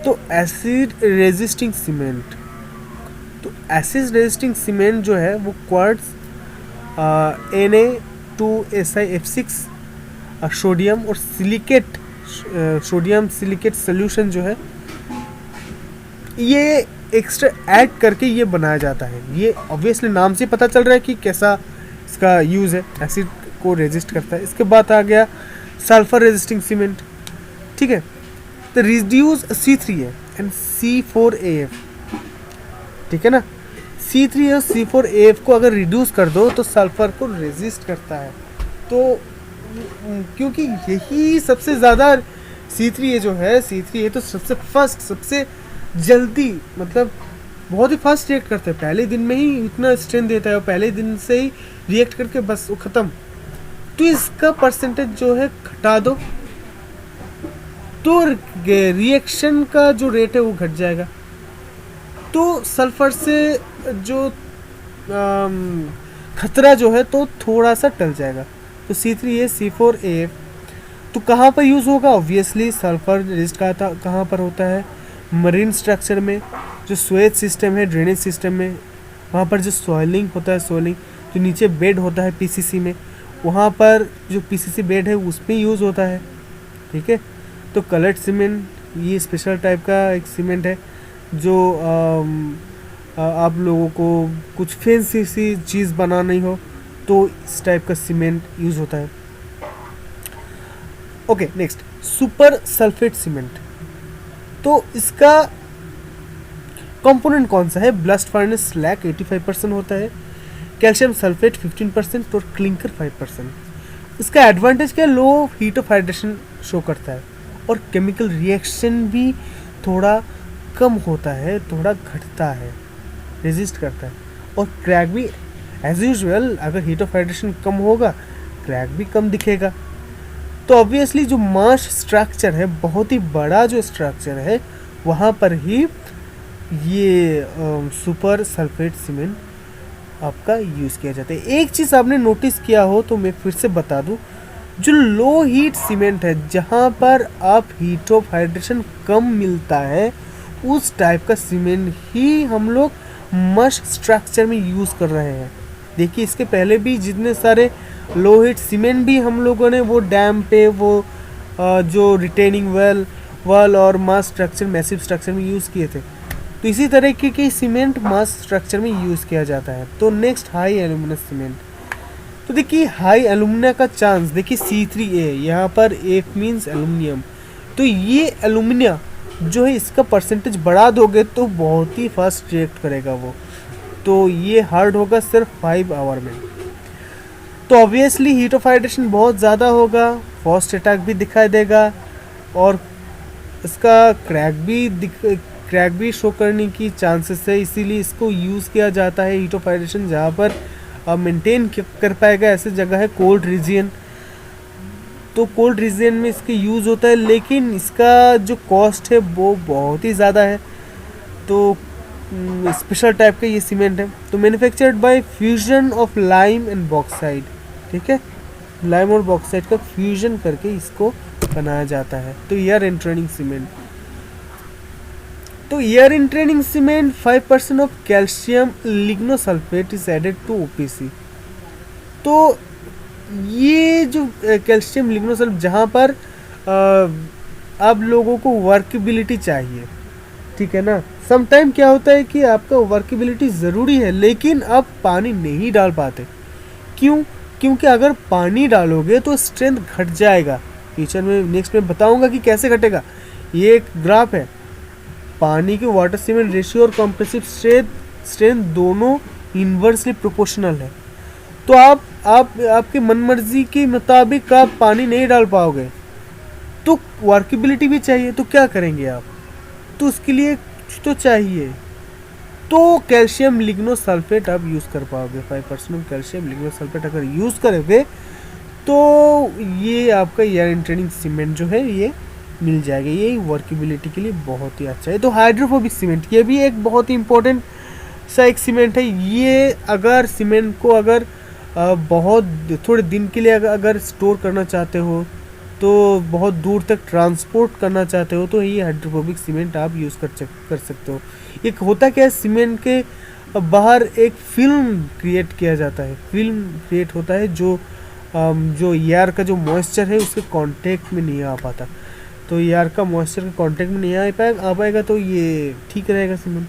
तो एसिड रेजिस्टिंग सीमेंट जो है वो क्वार्ट्ज Na2SiF6 सोडियम और सोडियम सिलिकेट सोल्यूशन जो है ये एक्स्ट्रा ऐड करके ये बनाया जाता है। ये ऑब्वियसली नाम से पता चल रहा है कि कैसा इसका यूज़ है, एसिड को रेजिस्ट करता है। इसके बाद आ गया सल्फर रेजिस्टिंग सीमेंट, ठीक है। तो रिड्यूस C3A एंड C4AF, ठीक है ना। C3A और C4AF को अगर रिड्यूस कर दो तो सल्फर को रेजिस्ट करता है। तो क्योंकि यही सबसे ज़्यादा C3A जो है, C3A तो सबसे जल्दी, मतलब बहुत ही फास्ट रिएक्ट करता है, पहले दिन में ही इतना स्ट्रेंथ देता है और पहले दिन से ही रिएक्ट करके बस वो ख़त्म। तो इसका परसेंटेज जो है घटा दो तो रिएक्शन का जो रेट है वो घट जाएगा, तो सल्फर से जो खतरा जो है तो थोड़ा सा टल जाएगा। तो C3A C4AF तो कहाँ पर यूज़ होगा? ऑब्वियसली सल्फर रेजिस्ट कहाँ पर होता है? मरीन स्ट्रक्चर में, जो स्वेज सिस्टम है, ड्रेनेज सिस्टम में, वहाँ पर जो सॉइलिंग होता है, जो नीचे बेड होता है PCC में, वहाँ पर जो PCC बेड है उसमें यूज़ होता है, ठीक है। तो कलर्ड सीमेंट ये स्पेशल टाइप का एक सीमेंट है, जो आप लोगों को कुछ फैंसी सी चीज़ बनानी हो तो इस टाइप का सीमेंट यूज़ होता है। Okay, next super sulphate cement. तो इसका कंपोनेंट कौन सा है? ब्लास्ट फर्नेस स्लैग 85% होता है, कैल्शियम सल्फेट 15% और क्लिंकर 5%। इसका एडवांटेज क्या है? Low heat of hydration show करता है और केमिकल रिएक्शन भी थोड़ा कम होता है, थोड़ा घटता है, रेजिस्ट करता है। और क्रैक भी एज यूजुअल, अगर हीट ऑफ हाइड्रेशन कम होगा क्रैक भी कम दिखेगा। तो ऑब्वियसली जो मास स्ट्रक्चर है, बहुत ही बड़ा जो स्ट्रक्चर है, वहाँ पर ही ये सुपर सल्फेट सीमेंट आपका यूज़ किया जाता है। एक चीज़ आपने नोटिस किया हो तो मैं फिर से बता दूं, जो लो हीट सीमेंट है, जहाँ पर आप हीट ऑफ हाइड्रेशन कम मिलता है, उस टाइप का सीमेंट ही हम लोग मश स्ट्रक्चर में यूज़ कर रहे हैं। देखिए, इसके पहले भी जितने सारे लो हीट सीमेंट भी हम लोगों ने वो डैम पे, वो जो रिटेनिंग वॉल और मास स्ट्रक्चर, मैसिव स्ट्रक्चर में यूज़ किए थे। तो इसी तरीके के सीमेंट मास स्ट्रक्चर में यूज़ किया जाता है। तो नेक्स्ट हाई एल्यूमिनस सीमेंट। तो देखिए हाई एल्यूमिना का चांस, देखिए C3A, यहाँ पर F मीन्स एल्यूमिनियम। तो ये एल्यूमिनिया जो है, इसका परसेंटेज बढ़ा दोगे तो बहुत ही फास्ट रिएक्ट करेगा वो, तो ये हार्ड होगा सिर्फ 5 आवर में। तो ऑब्वियसली हीट ऑफ हाइड्रेशन बहुत ज़्यादा होगा, फास्ट अटैक भी दिखाई देगा और इसका क्रैक भी शो करने की चांसेस है, इसीलिए इसको यूज़ किया जाता है। हीट ऑफ हाइड्रेशन जहाँ पर मेंटेन कर पाएगा ऐसी जगह है कोल्ड रीजन, तो कोल्ड रीजन में इसके यूज़ होता है, लेकिन इसका जो कॉस्ट है वो बहुत ही ज़्यादा है। तो स्पेशल टाइप का ये सीमेंट है। तो manufactured by fusion of lime and bauxite, ठीक है, लाइम और बॉक्साइड का फ्यूजन करके इसको बनाया जाता है। तो एयर एंट्रेनिंग सीमेंट। तो air entraining cement 5% of calcium lignosulphonate is added to OPC. तो ये जो कैल्शियम लिग्नोसल्फेट जहाँ पर अब लोगों को वर्केबिलिटी चाहिए, ठीक है ना। समटाइम क्या होता है कि आपका वर्केबिलिटी ज़रूरी है लेकिन आप पानी नहीं डाल पाते। क्यों? क्योंकि अगर पानी डालोगे तो स्ट्रेंथ घट जाएगा। फ्यूचर में नेक्स्ट में बताऊंगा कि कैसे घटेगा। ये एक ग्राफ है, पानी के वाटर सीमेंट रेशियो और कंप्रेसिव स्ट्रेंथ दोनों इन्वर्सली प्रोपोर्शनल है। तो आप आपके मनमर्जी के मुताबिक आप पानी नहीं डाल पाओगे, तो वर्केबिलिटी भी चाहिए, तो क्या करेंगे आप? तो उसके लिए कुछ तो चाहिए, तो कैल्शियम लिग्नोसल्फेट आप यूज़ कर पाओगे। 5% कैल्शियम लिग्नोसल्फेट अगर यूज़ करोगे तो ये आपका एयर इंट्रेनिंग सीमेंट जो है ये मिल जाएगा। ये वर्केबिलिटी के लिए बहुत ही अच्छा है। तो हाइड्रोफोबिक सीमेंट ये भी एक बहुत ही इंपॉर्टेंट सा एक सीमेंट है। ये अगर सीमेंट को अगर बहुत थोड़े दिन के लिए अगर स्टोर करना चाहते हो, तो बहुत दूर तक ट्रांसपोर्ट करना चाहते हो, तो ये हाइड्रोफोबिक सीमेंट आप यूज़ कर सकते हो। एक होता क्या है, सीमेंट के बाहर एक फिल्म क्रिएट किया जाता है, फिल्म क्रिएट होता है जो एयर का जो मॉइस्चर है उसके कांटेक्ट में नहीं आ पाता। तो एयर का मॉइस्चर के कांटेक्ट में नहीं आ पाएगा तो ये ठीक रहेगा सीमेंट।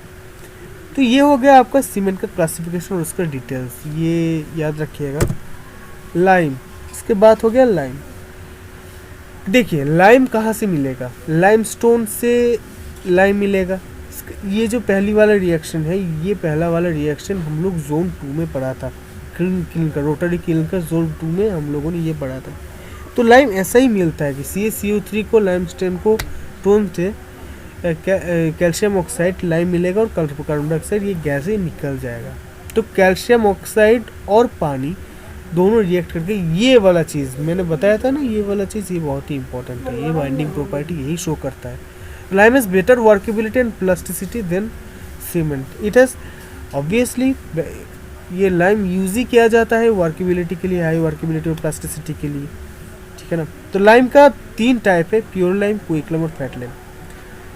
तो ये हो गया आपका सीमेंट का क्लासिफिकेशन और उसका डिटेल्स, ये याद रखिएगा। लाइम, इसके बाद हो गया लाइम। देखिए लाइम कहाँ से मिलेगा? लाइमस्टोन से लाइम मिलेगा। ये जो पहली वाला रिएक्शन है, ये पहला वाला रिएक्शन हम लोग जोन 2 में पढ़ा था, किल्न का रोटरी किल्न का जोन 2 में हम लोगों ने ये पढ़ा था। तो लाइम ऐसा ही मिलता है कि CaCO3 को लाइमस्टोन को टोन से कैल्शियम ऑक्साइड लाइम मिलेगा और कार्बन डाइऑक्साइड ये गैस ही निकल जाएगा। तो कैल्शियम ऑक्साइड और पानी दोनों रिएक्ट करके ये वाला चीज़ मैंने बताया था ना, ये वाला चीज़ ये बहुत ही इंपॉर्टेंट है। ये बाइंडिंग प्रॉपर्टी यही शो करता है। Lime has better workability and plasticity than cement. It has obviously ये लाइम यूज ही किया जाता है वर्केबिलिटी के लिए, हाई वर्केबिलिटी और प्लास्टिसिटी के लिए, ठीक है ना। तो लाइम का 3 टाइप है, प्योर लाइम, क्विक लाइम और फैट लाइम।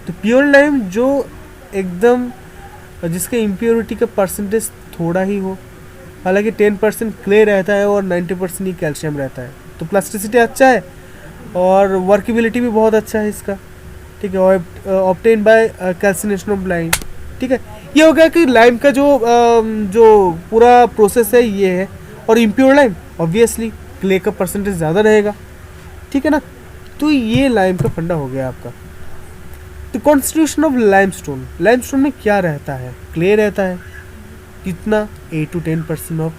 तो प्योर लाइम जो एकदम जिसके इम्प्योरिटी का परसेंटेज थोड़ा ही हो, हालांकि 10% क्ले रहता है और 90% ही कैल्शियम रहता है, तो प्लास्टिसिटी अच्छा है और वर्केबिलिटी भी बहुत अच्छा है इसका, ठीक है। Obtain bye calcination of lime, ठीक है। ये हो गया कि लाइम का जो पूरा प्रोसेस है ये है। और इम्प्योर लाइम ऑब्वियसली क्ले का परसेंटेज ज़्यादा रहेगा, ठीक है ना। तो ये लाइम का फंडा हो गया आपका। तो कॉन्स्टिट्यूशन ऑफ लाइमस्टोन, लाइमस्टोन में क्या रहता है? क्ले रहता है। कितना? 8 to 10% ऑफ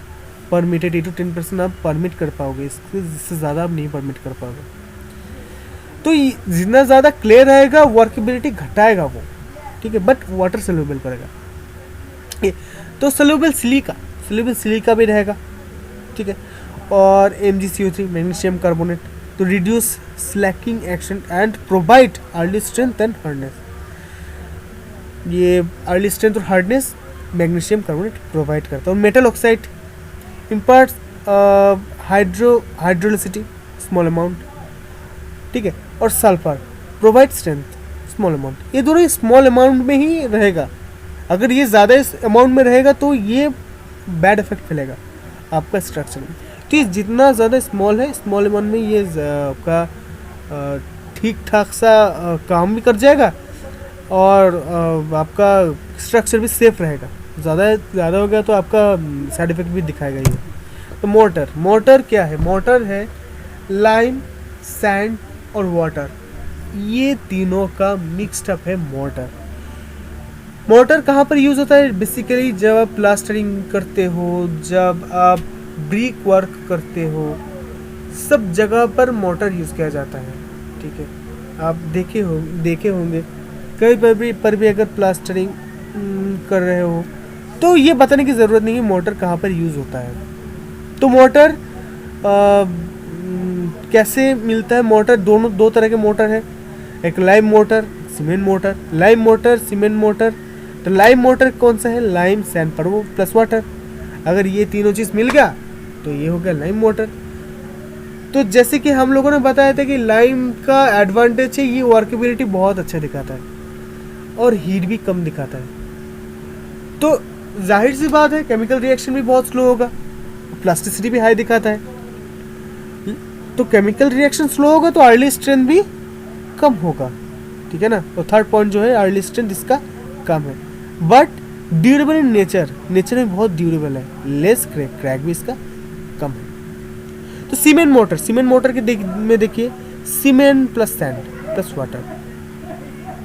परमिटेड, 8 to 10% आप परमिट कर पाओगे, इससे ज़्यादा आप नहीं परमिट कर पाओगे। तो जितना ज़्यादा क्ले रहेगा वर्केबिलिटी घटाएगा वो, ठीक है, बट वाटर सोल्यूबल करेगा। तो सोल्यूबल सिलिका भी रहेगा, ठीक है। और MgCO3 मैग्नीशियम कार्बोनेट, तो reduce slaking action and provide early strength and hardness. ये अर्ली स्ट्रेंथ और हार्डनेस मैग्नीशियम कार्बोनेट प्रोवाइड करता है। और metal oxide imparts hydraulicity small amount, ठीक है। और sulphur provide strength small amount. ये दोनों स्मॉल अमाउंट में ही रहेगा। अगर ये ज़्यादा इस अमाउंट में रहेगा तो ये बैड इफेक्ट फैलेगा आपका स्ट्रक्चर में। तो ये जितना ज़्यादा स्मॉल है, स्मॉल अमाउंट में ये आपका ठीक ठाक सा काम भी कर जाएगा और आपका स्ट्रक्चर भी सेफ रहेगा। ज़्यादा हो गया तो आपका साइड इफेक्ट भी दिखाएगा ये। तो मोटर क्या है? मोटर है लाइम, सैंड और वाटर, ये तीनों का मिक्सड अप है मोटर। मोटर कहाँ पर यूज़ होता है? बेसिकली जब आप प्लास्टरिंग करते हो, जब आप ब्रिक वर्क करते हो, सब जगह पर मोटर यूज़ किया जाता है, ठीक है। आप देखे होंगे कहीं पर भी अगर प्लास्टरिंग कर रहे हो तो ये बताने की ज़रूरत नहीं है मोटर कहाँ पर यूज़ होता है। तो मोटर कैसे मिलता है? मोटर दो तरह के मोटर है, एक lime motor, cement motor. Lime motor, cement motor. तो लाइम मोटर कौन सा है? Lime, sand plus water. अगर ये तीनों चीज़ मिल गया तो ये हो गया लाइम मोटर। तो जैसे कि हम लोगों ने बताया था कि लाइम का एडवांटेज है, ये वर्केबिलिटी बहुत अच्छा दिखाता है। और हीट भी कम दिखाता है। तो जाहिर सी बात है केमिकल रिएक्शन भी बहुत स्लो होगा, प्लास्टिसिटी भी हाई दिखाता है। तो केमिकल रिएक्शन स्लो होगा तो अर्ली स्ट्रेंथ भी कम होगा, ठीक है ना। और थर्ड पॉइंट जो है अर्ली स्ट्रेंथ इसका कम है, but durable in nature, nature में बहुत ड्यूरेबल है, लेस क्रैक, क्रैक भी इसका कम है। तो सीमेंट मोटर, सीमेंट मोटर के में देखिए cement plus sand plus water,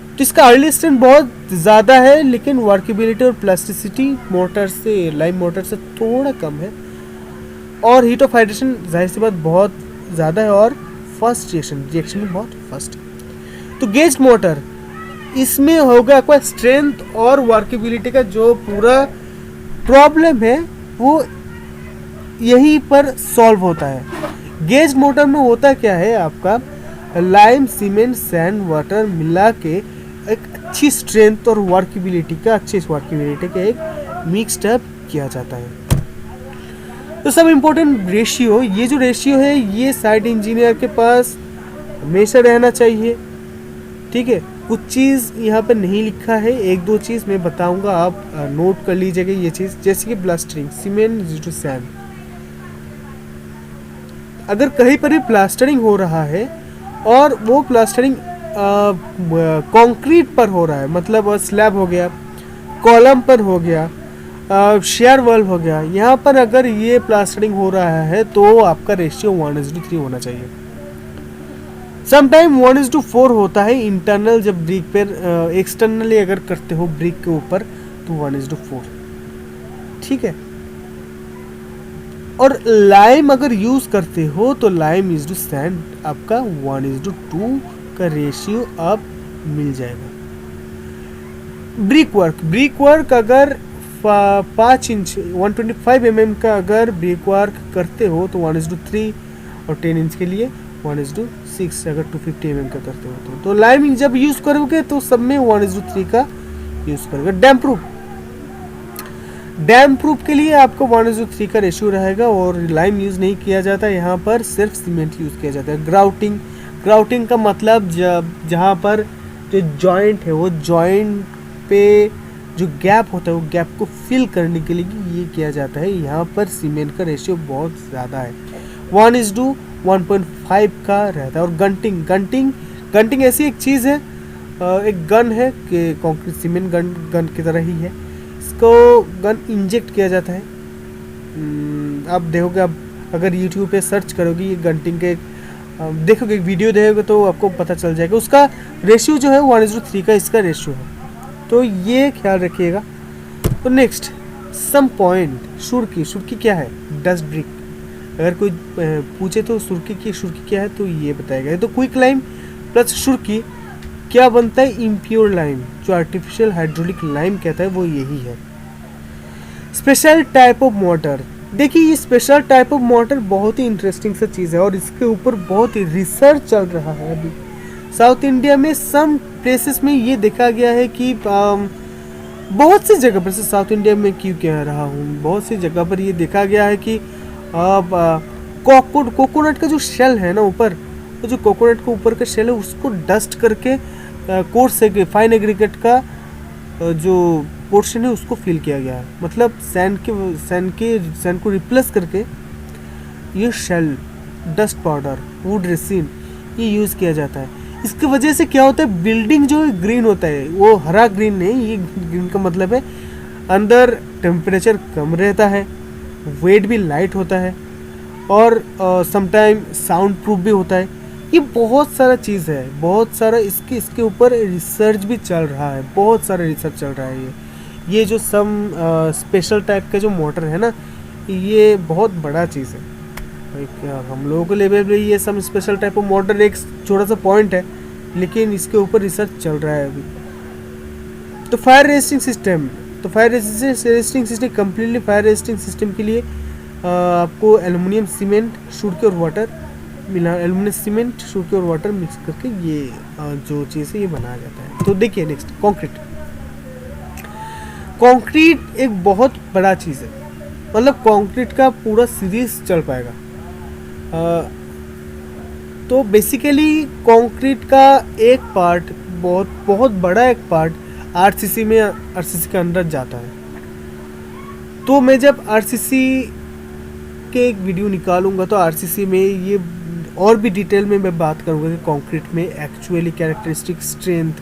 तो इसका अर्ली स्ट्रेंथ बहुत ज़्यादा है, लेकिन वर्केबिलिटी और प्लास्टिसिटी मोटर से, लाइम मोटर से थोड़ा कम है। और हीट ऑफ हाइड्रेशन जाहिर सी बात बहुत ज़्यादा है, और फर्स्ट रिएक्शन भी बहुत फर्स्ट है। तो गेज मोटर, इसमें होगा आपका स्ट्रेंथ और वर्केबिलिटी का जो पूरा प्रॉब्लम है वो यहीं पर सॉल्व होता है। गेज मोटर में होता क्या है, आपका लाइम सीमेंट सैंड वाटर मिला के एक अच्छी स्ट्रेंथ और वर्केबिलिटी का, अच्छी वर्केबिलिटी का एक मिक्सड अप किया जाता है। तो सब इम्पोर्टेंट रेशियो, ये जो रेशियो है ये साइट इंजीनियर के पास हमेशा रहना चाहिए, ठीक है। कुछ चीज़ यहाँ पर नहीं लिखा है, एक दो चीज़ मैं बताऊंगा, आप नोट कर लीजिएगा ये चीज़। जैसे कि ब्लास्टरिंग, सीमेंट टू सैंड, अगर कहीं पर भी प्लास्टरिंग हो रहा है और वो प्लास्टरिंग कंक्रीट पर हो रहा है, मतलब स्लैब हो गया, कॉलम पर हो गया, शेयर वॉल हो गया, यहाँ पर अगर ये प्लास्टरिंग हो रहा है तो आपका रेशियो 1:3 होना चाहिए। समटाइम 1:4 होता है इंटरनल, जब ब्रिक पर एक्सटर्नली अगर करते हो ब्रिक के ऊपर तो 1:4, ठीक है। और लाइम अगर यूज करते हो तो लाइम इज टू सैंड आपका 1:2 का रेशियो आप मिल जाएगा। ब्रिक वर्क अगर 5 इंच 125 mm का अगर ब्रिक वर्क करते हो तो 1:3, और 10 इंच के लिए 1:6 अगर 250 mm का करते हो तो लाइम जब यूज करोगे तो सब में 1:3 का यूज करोगे। डैम प्रूफ के लिए आपको 1:3 का रेशियो रहेगा, और लाइम यूज नहीं किया जाता, यहाँ पर सिर्फ सीमेंट यूज किया जाता है। ग्राउटिंग का मतलब जहाँ पर जो जॉइंट है वो जॉइंट पे जो गैप होता है वो गैप को फिल करने के लिए ये किया जाता है। यहाँ पर सीमेंट का रेशियो बहुत ज़्यादा है, 1:1.5 का रहता है। और गंटिंग ऐसी एक चीज़ है, एक गन है कि कॉन्क्रीट सीमेंट गन की तरह ही है, इसको गन इंजेक्ट किया जाता है। आप देखोगे, आप अगर यूट्यूब पे सर्च करोगे ये गंटिंग के देखोगे, एक वीडियो देखोगे तो आपको पता चल जाएगा। उसका रेशियो जो है 1:3 का इसका रेशियो है, तो ये ख्याल रखिएगा। तो नेक्स्ट सम पॉइंट, सुर्की क्या है, डस्ट ब्रिक। अगर कोई पूछे तो सुर्की क्या है तो ये बताएगा। तो क्विक लाइम प्लस सुर्की क्या बनता है, इम्प्योर लाइम, जो आर्टिफिशियल हाइड्रोलिक लाइम कहता है वो यही है। स्पेशल टाइप ऑफ मोटर, देखिए ये स्पेशल टाइप ऑफ मोटर बहुत ही इंटरेस्टिंग सा चीज़ है, और इसके ऊपर बहुत ही रिसर्च चल रहा है अभी। साउथ इंडिया में सम प्लेसेस में ये देखा गया है कि बहुत सी जगह पर, साउथ इंडिया में क्यों कह रहा हूँ, बहुत सी जगह पर ये देखा गया है कि कोकोनट का जो शेल है ना ऊपर, तो जो कोकोनट के ऊपर का शेल है उसको डस्ट करके कोर्स से फाइन एग्रीगेट का जो पोर्शन है उसको फिल किया गया है। मतलब सैंड को रिप्लेस करके ये shell, dust powder, wood resin ये यूज़ किया जाता है। इसकी वजह से क्या होता है, बिल्डिंग जो ग्रीन होता है वो हरा ग्रीन नहीं, ये ग्रीन का मतलब है अंदर टेम्परेचर कम रहता है, वेट भी लाइट होता है, और समटाइम साउंड प्रूफ भी होता है। ये बहुत सारा चीज़ है, बहुत सारा इसके ऊपर रिसर्च भी चल रहा है, बहुत सारा रिसर्च चल रहा है। ये जो सम स्पेशल टाइप का जो मोटर है ना, ये बहुत बड़ा चीज़ है। हम लोगों के लेवल पे ये some special type of mortar एक छोटा सा पॉइंट है, लेकिन इसके ऊपर रिसर्च चल रहा है अभी। तो fire resisting system, completely fire resisting system के लिए आपको एल्युमिनियम सीमेंट, सुर्की और वाटर मिला, एल्युमिनियम सीमेंट, सुर्की और वाटर मिक्स करके ये जो चीज़ है ये बनाया जाता है। तो देखिए नेक्स्ट कंक्रीट एक बहुत बड़ा चीज़ है, मतलब कंक्रीट का पूरा सीरीज चल पाएगा। तो बेसिकली कंक्रीट का एक पार्ट, बहुत बड़ा एक पार्ट आरसीसी में आरसीसी के अंदर जाता है। तो मैं जब आरसीसी के एक वीडियो निकालूंगा तो आरसीसी में ये और भी डिटेल में मैं बात करूंगा कि कंक्रीट में एक्चुअली कैरेक्टरिस्टिक स्ट्रेंथ,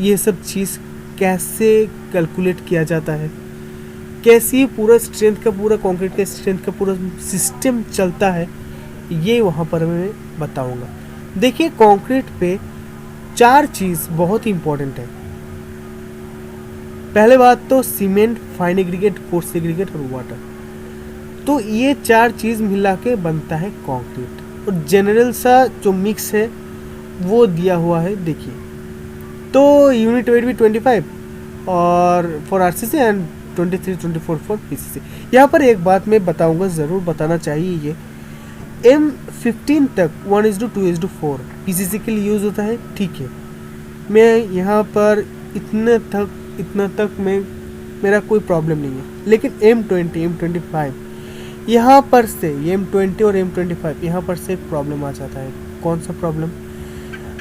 ये सब चीज़ कैसे कैलकुलेट किया जाता है, कैसी पूरा स्ट्रेंथ का, पूरा कंक्रीट का स्ट्रेंथ का पूरा सिस्टम चलता है, ये वहाँ पर मैं बताऊंगा। देखिए कंक्रीट पे 4 चीज़ बहुत ही इंपॉर्टेंट है। पहले बात तो cement, fine aggregate, coarse aggregate और वाटर। तो ये 4 चीज़ मिला के बनता है कंक्रीट। और जनरल सा जो मिक्स है वो दिया हुआ है, देखिए। तो यूनिट वेट भी 25 और for RCC and 23-24 for PCC. यहाँ पर एक बात मैं बताऊंगा, ज़रूर बताना चाहिए, ये M15 तक 1:2:4 पीसीसी के लिए यूज़ होता है, ठीक है। मैं यहाँ पर इतना तक मेरा कोई प्रॉब्लम नहीं है। लेकिन M20, M25 यहाँ पर से, M20 और M25 यहाँ पर से एक प्रॉब्लम आ जाता है। कौन सा प्रॉब्लम?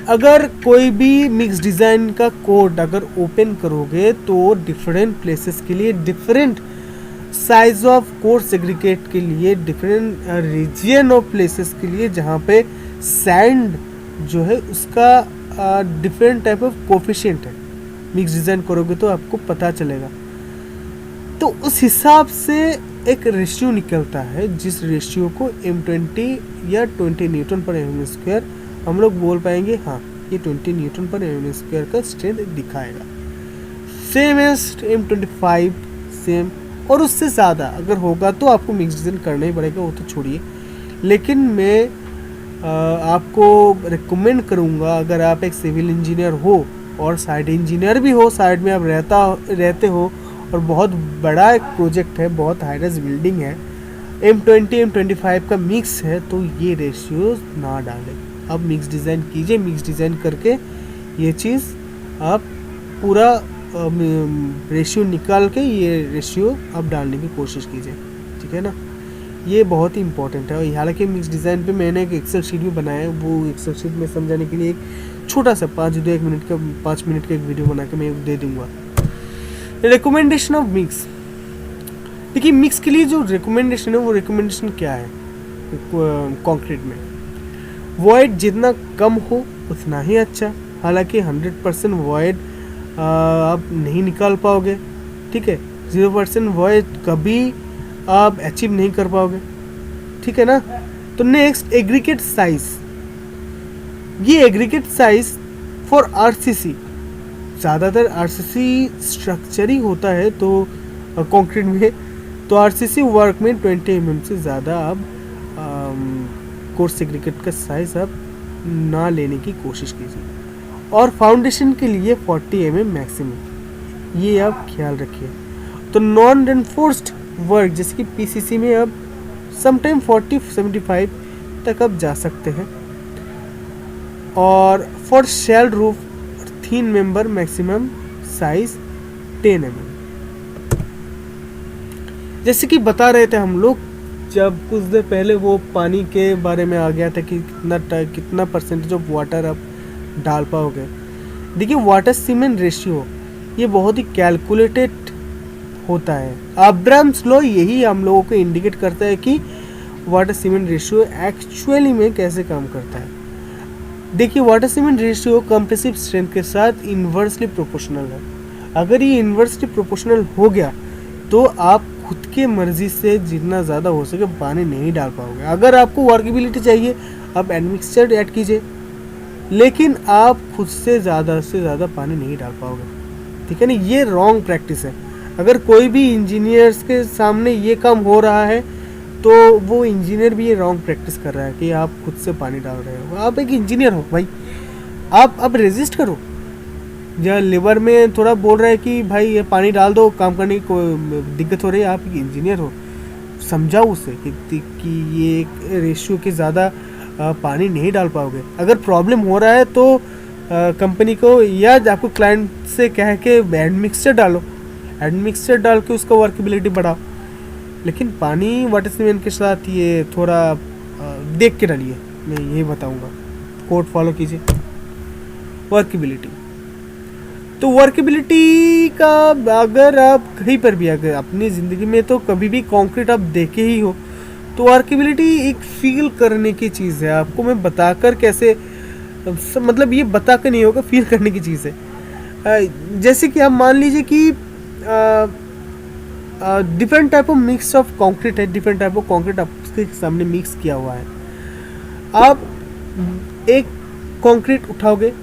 अगर कोई भी मिक्स डिज़ाइन का कोड अगर ओपन करोगे तो डिफरेंट प्लेसेस के लिए, different size of coarse aggregate के लिए, डिफरेंट रीजन ऑफ प्लेसेस के लिए जहाँ पे सैंड जो है उसका डिफरेंट टाइप ऑफ कोफिशिएंट है, मिक्स डिज़ाइन करोगे तो आपको पता चलेगा। तो उस हिसाब से एक रेशियो निकलता है, जिस रेशियो को M20 या 20 न्यूटन पर mm स्क्वायर हम लोग बोल पाएंगे, हाँ ये 20 न्यूटन पर mm स्क्वायर का स्ट्रेंथ दिखाएगा। सेम एज M25 सेम, और उससे ज़्यादा अगर होगा तो आपको मिक्स डिज़ाइन करना ही पड़ेगा, वो तो छोड़िए। लेकिन मैं आपको रिकमेंड करूँगा, अगर आप एक सिविल इंजीनियर हो और साइड इंजीनियर भी हो, साइड में आप रहते हो और बहुत बड़ा एक प्रोजेक्ट है, बहुत हाईराइज बिल्डिंग है, M20 M25 का मिक्स है, तो ये रेशियोज ना डालें। अब मिक्स डिज़ाइन कीजिए, मिक्स डिज़ाइन करके ये चीज़ आप पूरा रेशियो निकाल के ये रेशियो आप डालने की कोशिश कीजिए, ठीक है ना। ये बहुत ही इंपॉर्टेंट है। और हालांकि मिक्स डिज़ाइन पे मैंने एक एक्सेल शीट भी बनाया है, वो एक्सेल शीट में समझाने के लिए एक छोटा सा 5 मिनट का एक वीडियो बना के मैं दे दूँगा। रिकमेंडेशन ऑफ मिक्स, देखिए मिक्स के लिए जो रिकमेंडेशन है वो रिकमेंडेशन क्या है कंक्रीट में, वॉइड जितना कम हो उतना ही अच्छा। हालांकि 100% वॉइड आप नहीं निकाल पाओगे, ठीक है। 0% वॉइड कभी आप अचीव नहीं कर पाओगे, ठीक है ना। तो नेक्स्ट एग्रीगेट साइज, ये एग्रीगेट साइज फॉर आरसीसी, ज़्यादातर आरसीसी स्ट्रक्चर ही होता है तो कंक्रीट में, तो आरसीसी वर्क में 20 mm से ज़्यादा आप कोर्स एग्रीगेट का साइज आप ना लेने की कोशिश कीजिए। और फाउंडेशन के लिए 40 mm मैक्सिमम, ये आप ख्याल रखिए। तो नॉन रेनफोर्स्ड वर्क जैसे कि पीसीसी में अब समटाइम 40-75 तक आप जा सकते हैं। और for shell roof thin member maximum size 10 mm। जैसे कि बता रहे थे हम लोग जब कुछ देर पहले, वो पानी के बारे में आ गया था कि कितना परसेंटेज ऑफ वाटर आप डाल पाओगे। देखिए वाटर सीमेंट रेशियो ये बहुत ही कैलकुलेटेड होता है। अब्राम्स लॉ यही हम लोगों को इंडिकेट करता है कि वाटर सीमेंट रेशियो एक्चुअली में कैसे काम करता है। देखिए water cement ratio compressive strength के साथ इन्वर्सली प्रोपोर्शनल है। अगर ये इन्वर्सली प्रोपोर्शनल हो गया तो आप खुद के मर्जी से जितना ज़्यादा हो सके पानी नहीं डाल पाओगे। अगर आपको वर्केबिलिटी चाहिए आप एडमिक्सचर ऐड कीजिए, लेकिन आप खुद से ज़्यादा पानी नहीं डाल पाओगे, ठीक है ना। ये रॉन्ग प्रैक्टिस है। अगर कोई भी इंजीनियर्स के सामने ये काम हो रहा है तो वो इंजीनियर भी ये रॉन्ग प्रैक्टिस कर रहा है कि आप खुद से पानी डाल रहे हो। आप एक इंजीनियर हो भाई, आप रेजिस्ट करो। या लेबर में थोड़ा बोल रहा है कि भाई ये पानी डाल दो, काम करने की कोई दिक्कत हो रही है, आप एक इंजीनियर हो, समझाओ उसे कि ये एक रेशियो के ज़्यादा पानी नहीं डाल पाओगे। अगर प्रॉब्लम हो रहा है तो कंपनी को या आपको क्लाइंट से कह के एडमिक्सचर डालो, एडमिक्सचर डाल के उसका वर्केबिलिटी बढ़ाओ। लेकिन पानी वाटर सीमेंट के साथ ये थोड़ा देख के डालिए, मैं ये बताऊंगा, कोड फॉलो कीजिए। वर्केबिलिटी, तो वर्केबिलिटी का अगर आप कहीं पर भी, अगर अपनी ज़िंदगी में तो कभी भी कंक्रीट आप देखे ही हो, तो वर्केबिलिटी एक फील करने की चीज़ है। आपको मैं बताकर कैसे, मतलब ये बताकर नहीं होगा, फील करने की चीज़ है। जैसे कि आप मान लीजिए कि different type of mix of concrete है, डिफरेंट टाइप ऑफ कंक्रीट आपके सामने मिक्स किया हुआ है। आप एक कंक्रीट उठाओगे,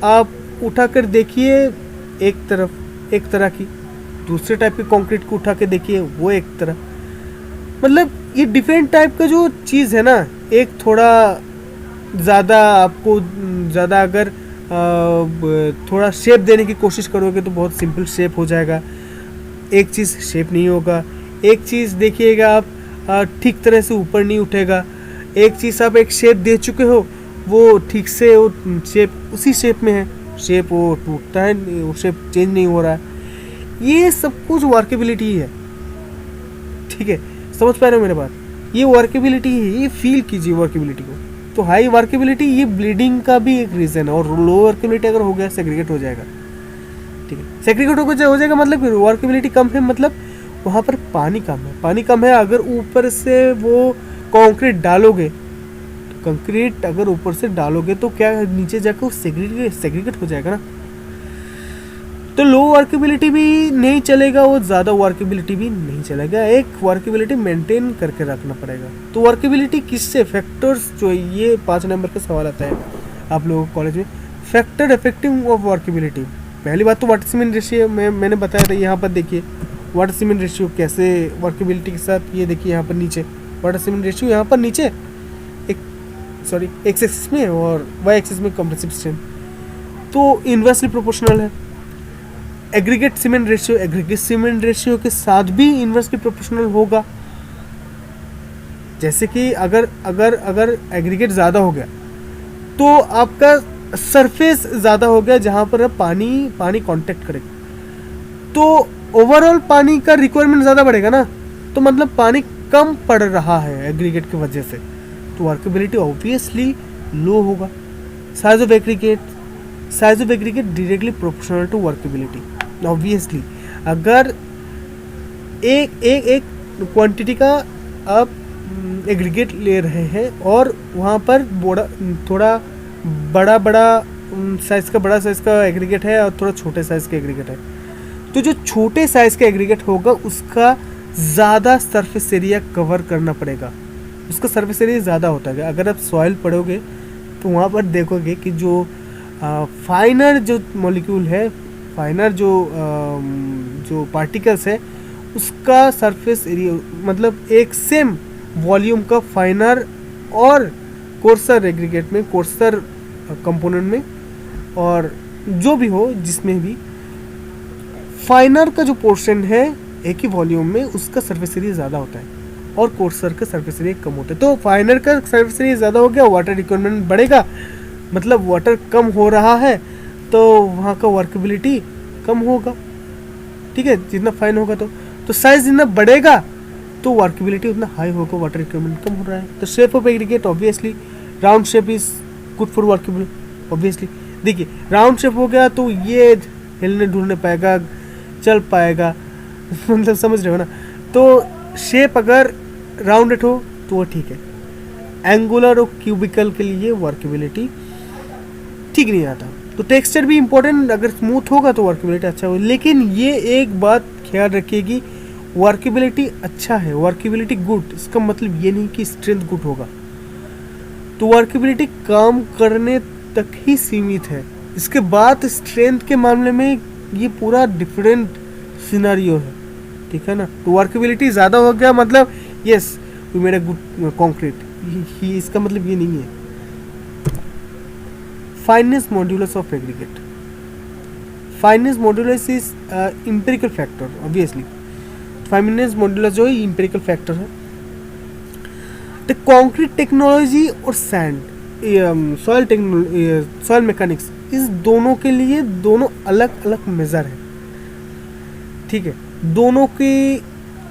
आप उठाकर देखिए एक तरह की, दूसरे टाइप की कंक्रीट को उठा के देखिए वो एक तरह, मतलब ये डिफरेंट टाइप का जो चीज़ है ना, एक थोड़ा ज़्यादा आपको ज़्यादा अगर थोड़ा शेप देने की कोशिश करोगे तो बहुत सिंपल शेप हो जाएगा, एक चीज़ शेप नहीं होगा। एक चीज़ देखिएगा आप ठीक तरह से ऊपर नहीं उठेगा, एक चीज़ आप एक शेप दे चुके हो, वो ठीक से वो शेप उसी शेप में है, शेप वो टूटता है, वो शेप चेंज नहीं हो रहा है। ये सब कुछ वर्केबिलिटी है, ठीक है, समझ पा रहे हो मेरे बात? ये वर्केबिलिटी है, ये फील कीजिए वर्केबिलिटी को। तो हाई वर्केबिलिटी ये ब्लीडिंग का भी एक रीज़न है, और लो वर्केबिलिटी अगर हो गया सेग्रीगेट हो जाएगा, ठीक है। सेग्रीगेट हो जाएगा मतलब वर्केबिलिटी कम है, मतलब वहाँ पर पानी कम है, पानी कम है। अगर ऊपर से वो कंक्रीट डालोगे, तो कंक्रीट अगर ऊपर से डालोगे तो क्या नीचे जाकर वो सेग्रीगेट हो जाएगा ना। तो लो वर्केबिलिटी भी नहीं चलेगा, वो ज़्यादा वर्केबिलिटी भी नहीं चलेगा, एक वर्केबिलिटी मेंटेन करके रखना पड़ेगा। तो वर्केबिलिटी किससे, फैक्टर्स जो ये 5 नंबर का सवाल आता है आप लोगों को कॉलेज में, फैक्टर इफेक्टिव ऑफ वर्केबिलिटी। पहली बात तो वाटर सीमेंट रेशियो मैंने बताया था, यहाँ पर देखिए वाटर सीमेंट रेशियो कैसे वर्केबिलिटी के साथ, ये देखिए यहाँ पर नीचे वाटर सीमेंट रेशियो, यहाँ पर नीचे एक्स एक्सिस में और वाई एक्सिस में कंप्रेसिव स्ट्रेंथ, तो इन्वर्सली प्रोपोर्शनल है। एग्रीगेट सीमेंट रेशियो के साथ भी इन्वर्सली प्रोपोर्शनल होगा। जैसे कि अगर एग्रीगेट ज़्यादा हो गया तो आपका सरफेस ज़्यादा हो गया जहाँ पर पानी कांटेक्ट करेगा, तो ओवरऑल पानी का रिक्वायरमेंट ज़्यादा बढ़ेगा ना, तो मतलब पानी कम पड़ रहा है एग्रीगेट की वजह से, तो वर्केबिलिटी ऑब्वियसली लो होगा। Size of aggregate directly proportional to workability. Obviously अगर एक क्वांटिटी का आप एग्रीगेट ले रहे हैं और वहाँ पर थोड़ा बड़ा साइज़ का एग्रीगेट है और थोड़ा छोटे साइज़ का एग्रीगेट है, तो जो छोटे साइज़ का एग्रीगेट होगा उसका ज़्यादा सरफेस एरिया कवर करना पड़ेगा, उसका सरफेस एरिया ज़्यादा होता है। अगर आप सॉइल पढ़ोगे तो वहाँ पर देखोगे कि जो फाइनर जो मॉलिक्यूल है, फाइनर जो पार्टिकल्स है, उसका सरफेस एरिया मतलब एक सेम वॉल्यूम का फाइनर और कोर्सर एग्रीगेट में, कोर्सर कंपोनेंट में, और जो भी हो जिसमें भी फाइनर का जो पोर्शन है एक ही वॉल्यूम में, उसका सरफेस एरिया ज़्यादा होता है और कोर्सर का सरफेस एरिया कम होता है। तो फाइनर का सरफेस एरिया ज़्यादा हो गया, वाटर रिक्वायरमेंट बढ़ेगा, मतलब वाटर कम हो रहा है तो वहाँ का वर्केबिलिटी कम होगा, ठीक है, जितना फाइन होगा तो साइज जितना बढ़ेगा तो वर्केबिलिटी उतना हाई होगा, वाटर रिक्वायरमेंट कम हो रहा है। तो shape of aggregate obviously round shape is good for workable, obviously. देखिए राउंड शेप हो गया तो ये हिलने ढूंढने पाएगा, चल पाएगा मतलब समझ रहे हो ना। तो शेप अगर राउंडेड हो तो वो ठीक है, एंगुलर और क्यूबिकल के लिए वर्केबिलिटी ठीक नहीं आता। तो टेक्सचर भी इंपॉर्टेंट, अगर स्मूथ होगा तो वर्केबिलिटी अच्छा होगा। लेकिन ये एक बात ख्याल रखिएगी, वर्केबिलिटी अच्छा है, वर्केबिलिटी गुड, इसका मतलब ये नहीं कि स्ट्रेंथ गुड होगा। तो वर्केबिलिटी काम करने तक ही सीमित है, इसके बाद स्ट्रेंथ के मामले में ये पूरा डिफरेंट सिनेरियो है, ठीक है ना। तो वर्केबिलिटी ज़्यादा हो गया मतलब yes we made a good concrete, इसका मतलब ये नहीं है। Fineness modulus of aggregate, fineness modulus is empirical factor, obviously fineness modulus जो है एम्पिरिकल फैक्टर है। द कंक्रीट टेक्नोलॉजी और सैंड सॉइल मैकेनिक्स, इस दोनों के लिए दोनों अलग अलग मेजर है, ठीक है, दोनों की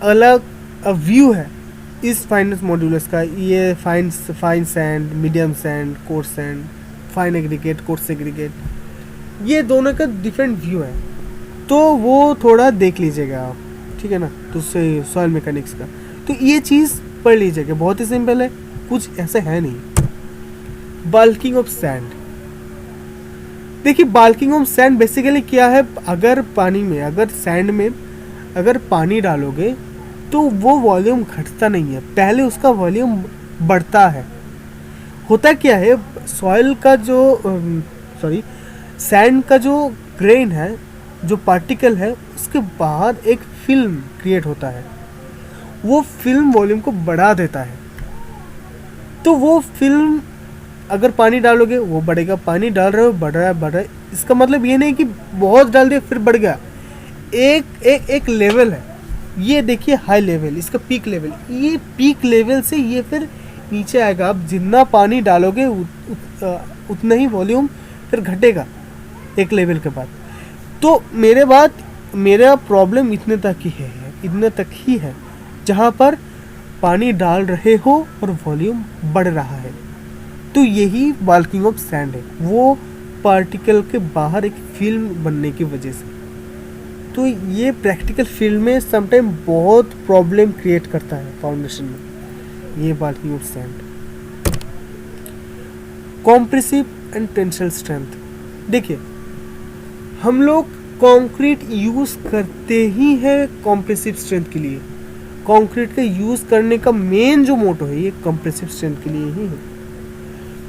अलग व्यू है इस फाइनेस मॉड्यूलस का। ये fine sand, medium sand, coarse sand, fine aggregate, coarse aggregate, ये दोनों का डिफरेंट व्यू है, तो वो थोड़ा देख लीजिएगा आप, ठीक है ना। तो सॉइल मैकेनिक्स का तो ये चीज़ पढ़ लीजिएगा, बहुत ही सिंपल है, कुछ ऐसे है नहीं। बाल्किंग ऑफ सैंड, देखिए बाल्किंग ऑफ सैंड बेसिकली क्या है, अगर पानी में, अगर सैंड में अगर पानी डालोगे तो वो वॉल्यूम घटता नहीं है, पहले उसका वॉल्यूम बढ़ता है। होता क्या है, सॉइल का जो सैंड का जो ग्रेन है, जो पार्टिकल है, उसके बाहर एक फिल्म क्रिएट होता है, वो फिल्म वॉल्यूम को बढ़ा देता है। तो वो फिल्म अगर पानी डालोगे वो बढ़ेगा, पानी डाल रहे हो बढ़ रहा है, इसका मतलब ये नहीं कि बहुत डाल दिया फिर बढ़ गया, एक लेवल है। ये देखिए हाई लेवल, इसका पीक लेवल, ये पीक लेवल से ये फिर नीचे आएगा। आप जितना पानी डालोगे उतना ही वॉल्यूम फिर घटेगा एक लेवल के बाद। तो मेरा प्रॉब्लम इतने तक ही है जहाँ पर पानी डाल रहे हो और वॉल्यूम बढ़ रहा है। तो यही बाल्किंग ऑफ सैंड है, वो पार्टिकल के बाहर एक फिल्म बनने की वजह से। तो ये प्रैक्टिकल फील्ड में समटाइम बहुत प्रॉब्लम क्रिएट करता है फाउंडेशन में, ये बाल्किंग of sand. Compressive and tensile strength, देखिए हम लोग कंक्रीट यूज़ करते ही है कॉम्प्रेसिव स्ट्रेंथ के लिए। कंक्रीट का यूज़ करने का मेन जो मोटो है ये कॉम्प्रेसिव स्ट्रेंथ के लिए ही है।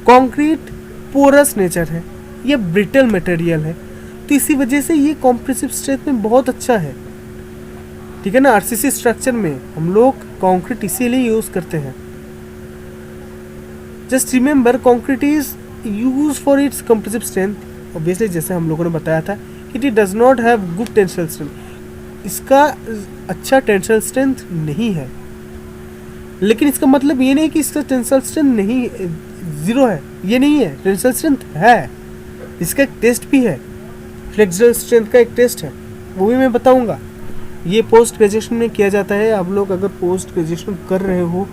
कंक्रीट पोरस नेचर है, ये ब्रिटल मटेरियल है, तो इसी वजह से ये कॉम्प्रेसिव स्ट्रेंथ में बहुत अच्छा है, ठीक है ना। आरसीसी स्ट्रक्चर में हम लोग कंक्रीट इसीलिए यूज़ करते हैं। Just remember concrete is use for its compressive strength. Obviously जैसे हम लोगों ने बताया था कि it does not have good tensile strength, इसका अच्छा टेंसाइल स्ट्रेंथ नहीं है, लेकिन इसका मतलब ये नहीं कि इसका टेंसाइल स्ट्रेंथ नहीं, ज़ीरो है, ये नहीं है। टेंसाइल स्ट्रेंथ है, इसका एक टेस्ट भी है, फ्लेक्सुरल स्ट्रेंथ का एक टेस्ट है, वो भी मैं बताऊंगा। ये पोस्ट ग्रेजुएशन में किया जाता है। आप लोग अगर पोस्ट ग्रेजुएशन कर रहे हो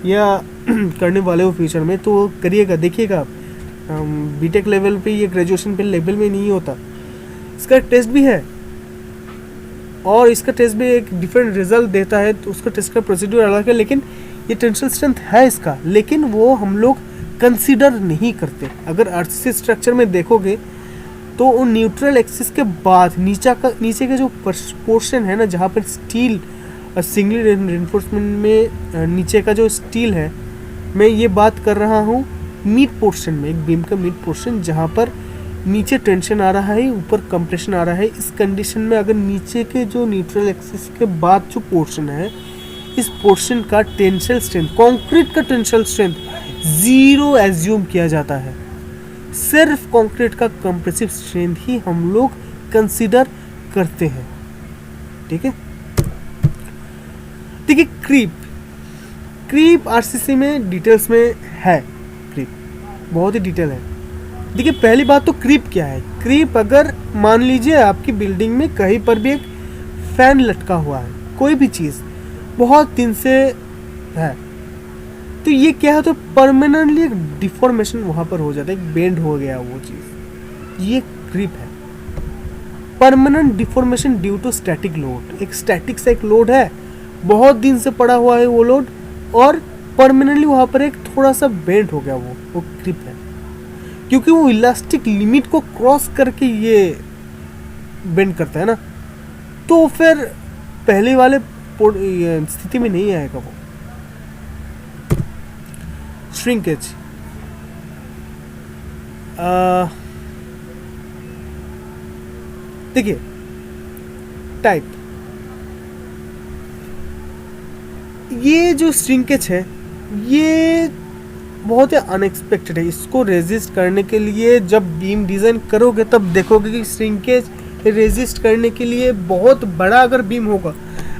या करने वाले हो फ्यूचर में तो करिएगा, देखिएगा। बीटेक लेवल पे, ये ग्रेजुएशन पे लेवल में नहीं होता, इसका एक टेस्ट भी है और इसका टेस्ट भी एक डिफरेंट रिजल्ट देता है, तो उसका टेस्ट का प्रोसीड्यूर अलग है। लेकिन ये टेंसाइल स्ट्रेंथ है इसका, लेकिन वो हम लोग कंसीडर नहीं करते। अगर आरसीसी स्ट्रक्चर में देखोगे तो वो न्यूट्रल एक्सिस के बाद नीचे का जो पोर्शन है ना, जहाँ पर स्टील सिंगली रेनफोर्समेंट में नीचे का जो स्टील है, मैं ये बात कर रहा हूँ मिड पोर्शन में, एक बीम का मिड पोर्शन जहाँ पर नीचे टेंशन आ रहा है, ऊपर कंप्रेशन आ रहा है। इस कंडीशन में अगर नीचे के जो न्यूट्रल एक्सिस के बाद जो पोर्शन है, इस पोर्शन का टेंसाइल स्ट्रेंथ, कंक्रीट का टेंसाइल स्ट्रेंथ 0 एज्यूम किया जाता है। सिर्फ कंक्रीट का कंप्रेसिव स्ट्रेंथ ही हम लोग कंसीडर करते हैं, ठीक है। देखिए क्रीप आरसीसी में डिटेल्स में है, क्रीप बहुत ही डिटेल है। देखिए पहली बात तो क्रीप क्या है। क्रीप, अगर मान लीजिए आपकी बिल्डिंग में कहीं पर भी एक फैन लटका हुआ है, कोई भी चीज़ बहुत दिन से है, तो ये क्या है, तो परमानेंटली एक डिफॉर्मेशन वहाँ पर हो जाता है, एक बेंड हो गया वो चीज़, ये क्रीप है। Permanent deformation due to static load, एक स्टैटिक से एक लोड है, बहुत दिन से पड़ा हुआ है वो लोड, और परमानेंटली वहाँ पर एक थोड़ा सा बेंड हो गया, वो क्रीप है। क्योंकि वो इलास्टिक लिमिट को क्रॉस करके ये बेंड करता है ना, तो फिर पहले वाले स्थिति में नहीं आएगा वो। श्रिंकेज, देखिए टाइप, ये जो श्रिंकेज है ये बहुत ही अनएक्सपेक्टेड है। इसको रेजिस्ट करने के लिए जब बीम डिज़ाइन करोगे तब देखोगे कि श्रिंकेज रेजिस्ट करने के लिए बहुत बड़ा अगर बीम होगा,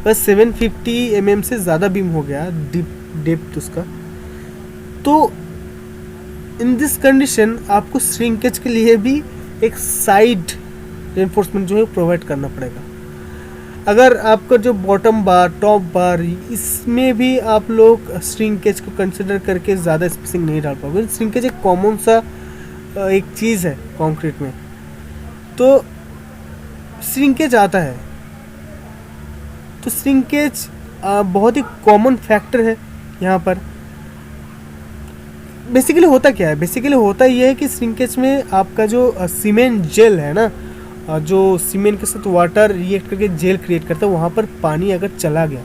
बस 750 mm से ज़्यादा बीम हो गया डेप्थ उसका, तो इन दिस कंडीशन आपको श्रिंकेज के लिए भी एक साइड रेनफोर्समेंट जो है प्रोवाइड करना पड़ेगा। अगर आपका जो बॉटम बार, टॉप बार, इसमें भी आप लोग श्रिंकेज को कंसिडर करके ज़्यादा स्पेसिंग नहीं डाल पाओगे। श्रिंकेज एक कॉमन सा एक चीज़ है कंक्रीट में, तो श्रिंकेज आता है। तो श्रिंकेज बहुत ही कॉमन फैक्टर है यहाँ पर। बेसिकली होता क्या है, बेसिकली होता ये है कि श्रिंकेज में आपका जो सीमेंट जेल है ना, जो सीमेंट के साथ वाटर रिएक्ट करके जेल क्रिएट करता है, वहाँ पर पानी अगर चला गया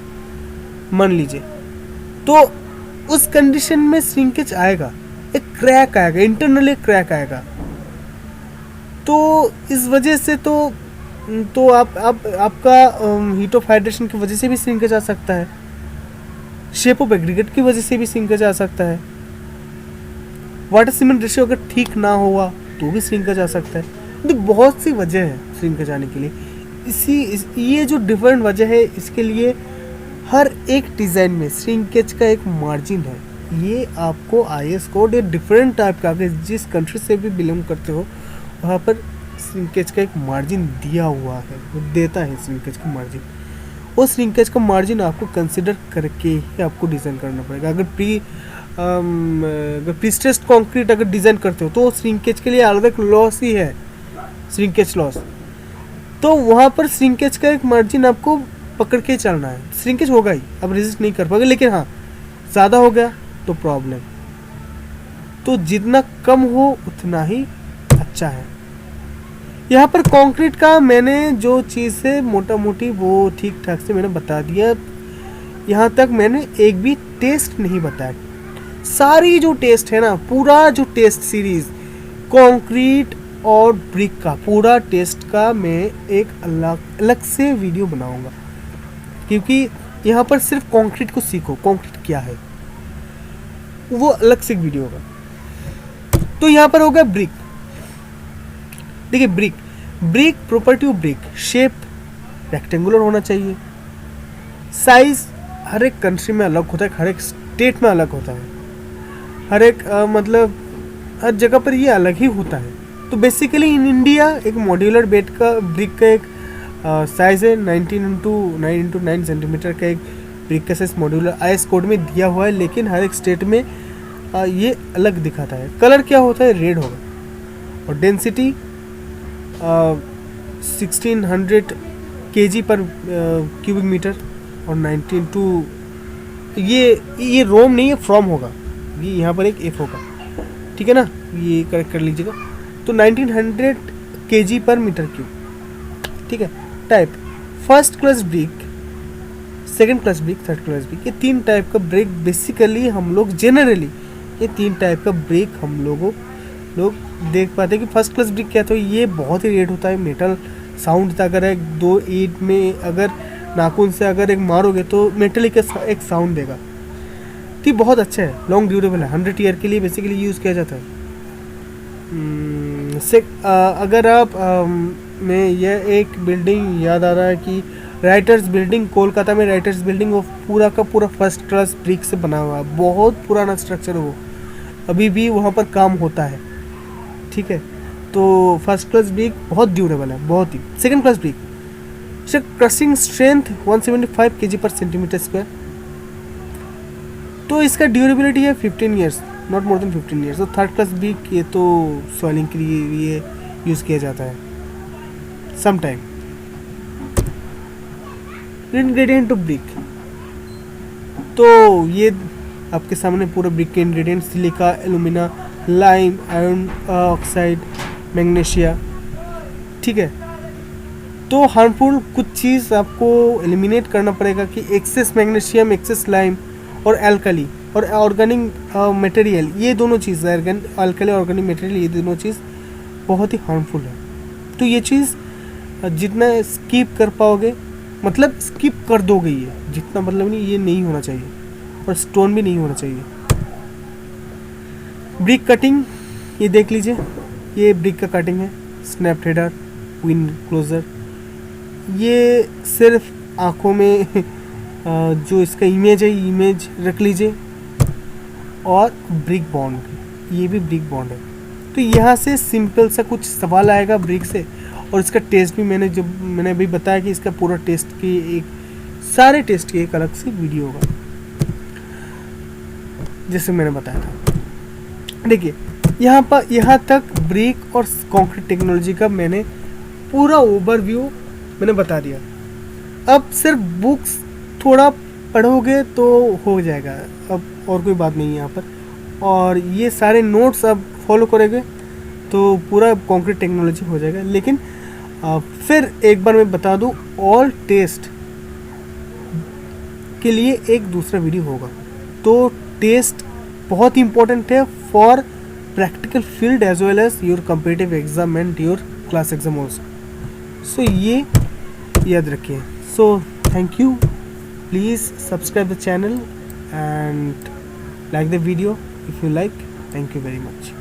मान लीजिए, तो उस कंडीशन में श्रिंकेज आएगा, एक क्रैक आएगा, इंटरनल एक क्रैक आएगा। तो इस वजह से तो आपका हीट ऑफ हाइड्रेशन की वजह से भी श्रिंकेज आ सकता है, शेप ऑफ एग्रीगेट की वजह से भी श्रिंकेज आ सकता है, वाटर सीमेंट रेशियो अगर ठीक ना हुआ तो भी श्रिंकेज आ सकता है। तो बहुत सी वजह है श्रिंकेज आने के लिए। ये जो डिफरेंट वजह है, इसके लिए हर एक डिज़ाइन में श्रिंकेज का एक मार्जिन है। ये आपको IS कोड या डिफरेंट टाइप का, अगर जिस कंट्री से भी बिलोंग करते हो वहाँ पर श्रिंकेज का एक मार्जिन दिया हुआ है, वो देता है श्रिंकेज का मार्जिन। वो श्रिंकेज का मार्जिन आपको कंसिडर करके ही आपको डिज़ाइन करना पड़ेगा। अगर प्री स्ट्रेस्ड कंक्रीट अगर डिज़ाइन करते हो तो श्रिंकेज के लिए अलग लॉस ही है, श्रिंकेज लॉस। तो वहाँ पर श्रिंकेज का एक मार्जिन आपको पकड़ के चलना है। श्रिंकेज होगा ही, अब रेजिस्ट नहीं कर पाओगे, लेकिन हाँ ज़्यादा हो गया तो प्रॉब्लम। तो जितना कम हो उतना ही अच्छा है। यहाँ पर कंक्रीट का मैंने जो चीज़ है मोटा मोटी वो ठीक ठाक से मैंने बता दिया। यहाँ तक मैंने एक भी टेस्ट नहीं बताया। सारी जो टेस्ट है ना, पूरा जो टेस्ट सीरीज कंक्रीट और ब्रिक का पूरा टेस्ट का मैं एक अलग से वीडियो बनाऊंगा, क्योंकि यहाँ पर सिर्फ कंक्रीट को सीखो, कंक्रीट क्या है वो अलग से एक वीडियो होगा। तो यहाँ पर होगा ब्रिक। देखिए brick property of brick, shape rectangular होना चाहिए, साइज हर एक कंट्री में अलग होता है, हर एक स्टेट में अलग होता है, हर एक मतलब हर जगह पर ये अलग ही होता है। तो बेसिकली इन इंडिया एक मॉड्यूलर बेड का ब्रिक का एक साइज़ है 19x9 सेंटीमीटर का एक ब्रिक का साइज मॉड्यूलर IS कोड में दिया हुआ है, लेकिन हर एक स्टेट में ये अलग दिखाता है। कलर क्या होता है, रेड होगा, और डेंसिटी 1600 kg पर क्यूबिक मीटर, और 19 ये रोम नहीं है, फ्रॉम होगा, ये यहाँ पर एक F होगा, ठीक है ना, ये करेक्ट कर लीजिएगा। तो 1900 kg पर मीटर क्यूब, ठीक है। Type first class brick, second class brick, third class brick, ये 3 टाइप का ब्रिक बेसिकली हम लोग जनरली ये 3 टाइप का ब्रिक हम लोग देख पाते हैं। कि फर्स्ट क्लास ब्रिक क्या, तो ये बहुत ही रेट होता है, मेटल साउंड था, अगर 2 ईंट में अगर नाखून से अगर एक मारोगे तो मेटल एक साउंड देगा। तो ये बहुत अच्छा है, लॉन्ग ड्यूरेबल है, 100 ईयर के लिए बेसिकली यूज़ किया जाता है। अगर आप में यह एक बिल्डिंग याद आ रहा है कि राइटर्स बिल्डिंग, कोलकाता में राइटर्स बिल्डिंग, वो पूरा का पूरा फर्स्ट क्लास ब्रिक से बना हुआ है, बहुत पुराना स्ट्रक्चर है वो, अभी भी वहाँ पर काम होता है, ठीक है। तो फर्स्ट क्लास ब्रिक बहुत ड्यूरेबल है, बहुत ही। सेकंड क्लास ब्रिक, इसका क्रशिंग स्ट्रेंथ 175 kg पर सेंटीमीटर स्क्वायर, तो इसका ड्यूरेबिलिटी है 15 years, not more than 15 years. तो थर्ड क्लास ब्रिक ये तो सॉइलिंग के लिए यूज़ किया जाता है some time. Ingredient of brick, तो ये आपके सामने पूरा ब्रिक के ingredient, silica, alumina, lime, iron oxide, magnesia, ठीक है। तो हार्मफुल कुछ चीज़ आपको एलिमिनेट करना पड़ेगा कि एक्सेस मैग्नीशियम, एक्सेस लाइम और एल्कली और ऑर्गेनिक मटेरियल, ये दोनों चीज़, एल्कली ऑर्गेनिक मटेरियल, ये दोनों चीज़ बहुत ही हार्मफुल है। तो ये चीज़ जितना स्किप कर पाओगे, मतलब स्किप कर दोगे, ये जितना मतलब नहीं, ये नहीं होना चाहिए, और स्टोन भी नहीं होना चाहिए। ब्रिक कटिंग, ये देख लीजिए, ये ब्रिक का कटिंग है, स्नैप हेडर, विंड क्लोजर, ये सिर्फ आँखों में जो इसका इमेज है, इमेज रख लीजिए, और ब्रिक बॉन्ड, ये भी ब्रिक बॉन्ड है। तो यहाँ से सिंपल सा कुछ सवाल आएगा ब्रिक से, और इसका टेस्ट भी मैंने अभी बताया कि इसका पूरा टेस्ट की एक, सारे टेस्ट की एक अलग से वीडियो होगा, जैसे मैंने बताया था। देखिए यहाँ तक ब्रिक और कंक्रीट टेक्नोलॉजी का मैंने पूरा ओवरव्यू मैंने बता दिया। अब सिर्फ बुक्स थोड़ा पढ़ोगे तो हो जाएगा, अब और कोई बात नहीं है यहाँ पर। और ये सारे नोट्स अब फॉलो करोगे तो पूरा कॉन्क्रीट टेक्नोलॉजी हो जाएगा। लेकिन फिर एक बार मैं बता दूँ, ऑल टेस्ट के लिए एक दूसरा वीडियो होगा। तो टेस्ट बहुत इंपॉर्टेंट है for practical field as well as your competitive exam and your class exam also. So ये याद रखिए। So thank you, please subscribe the channel and like the video if you like. Thank you very much.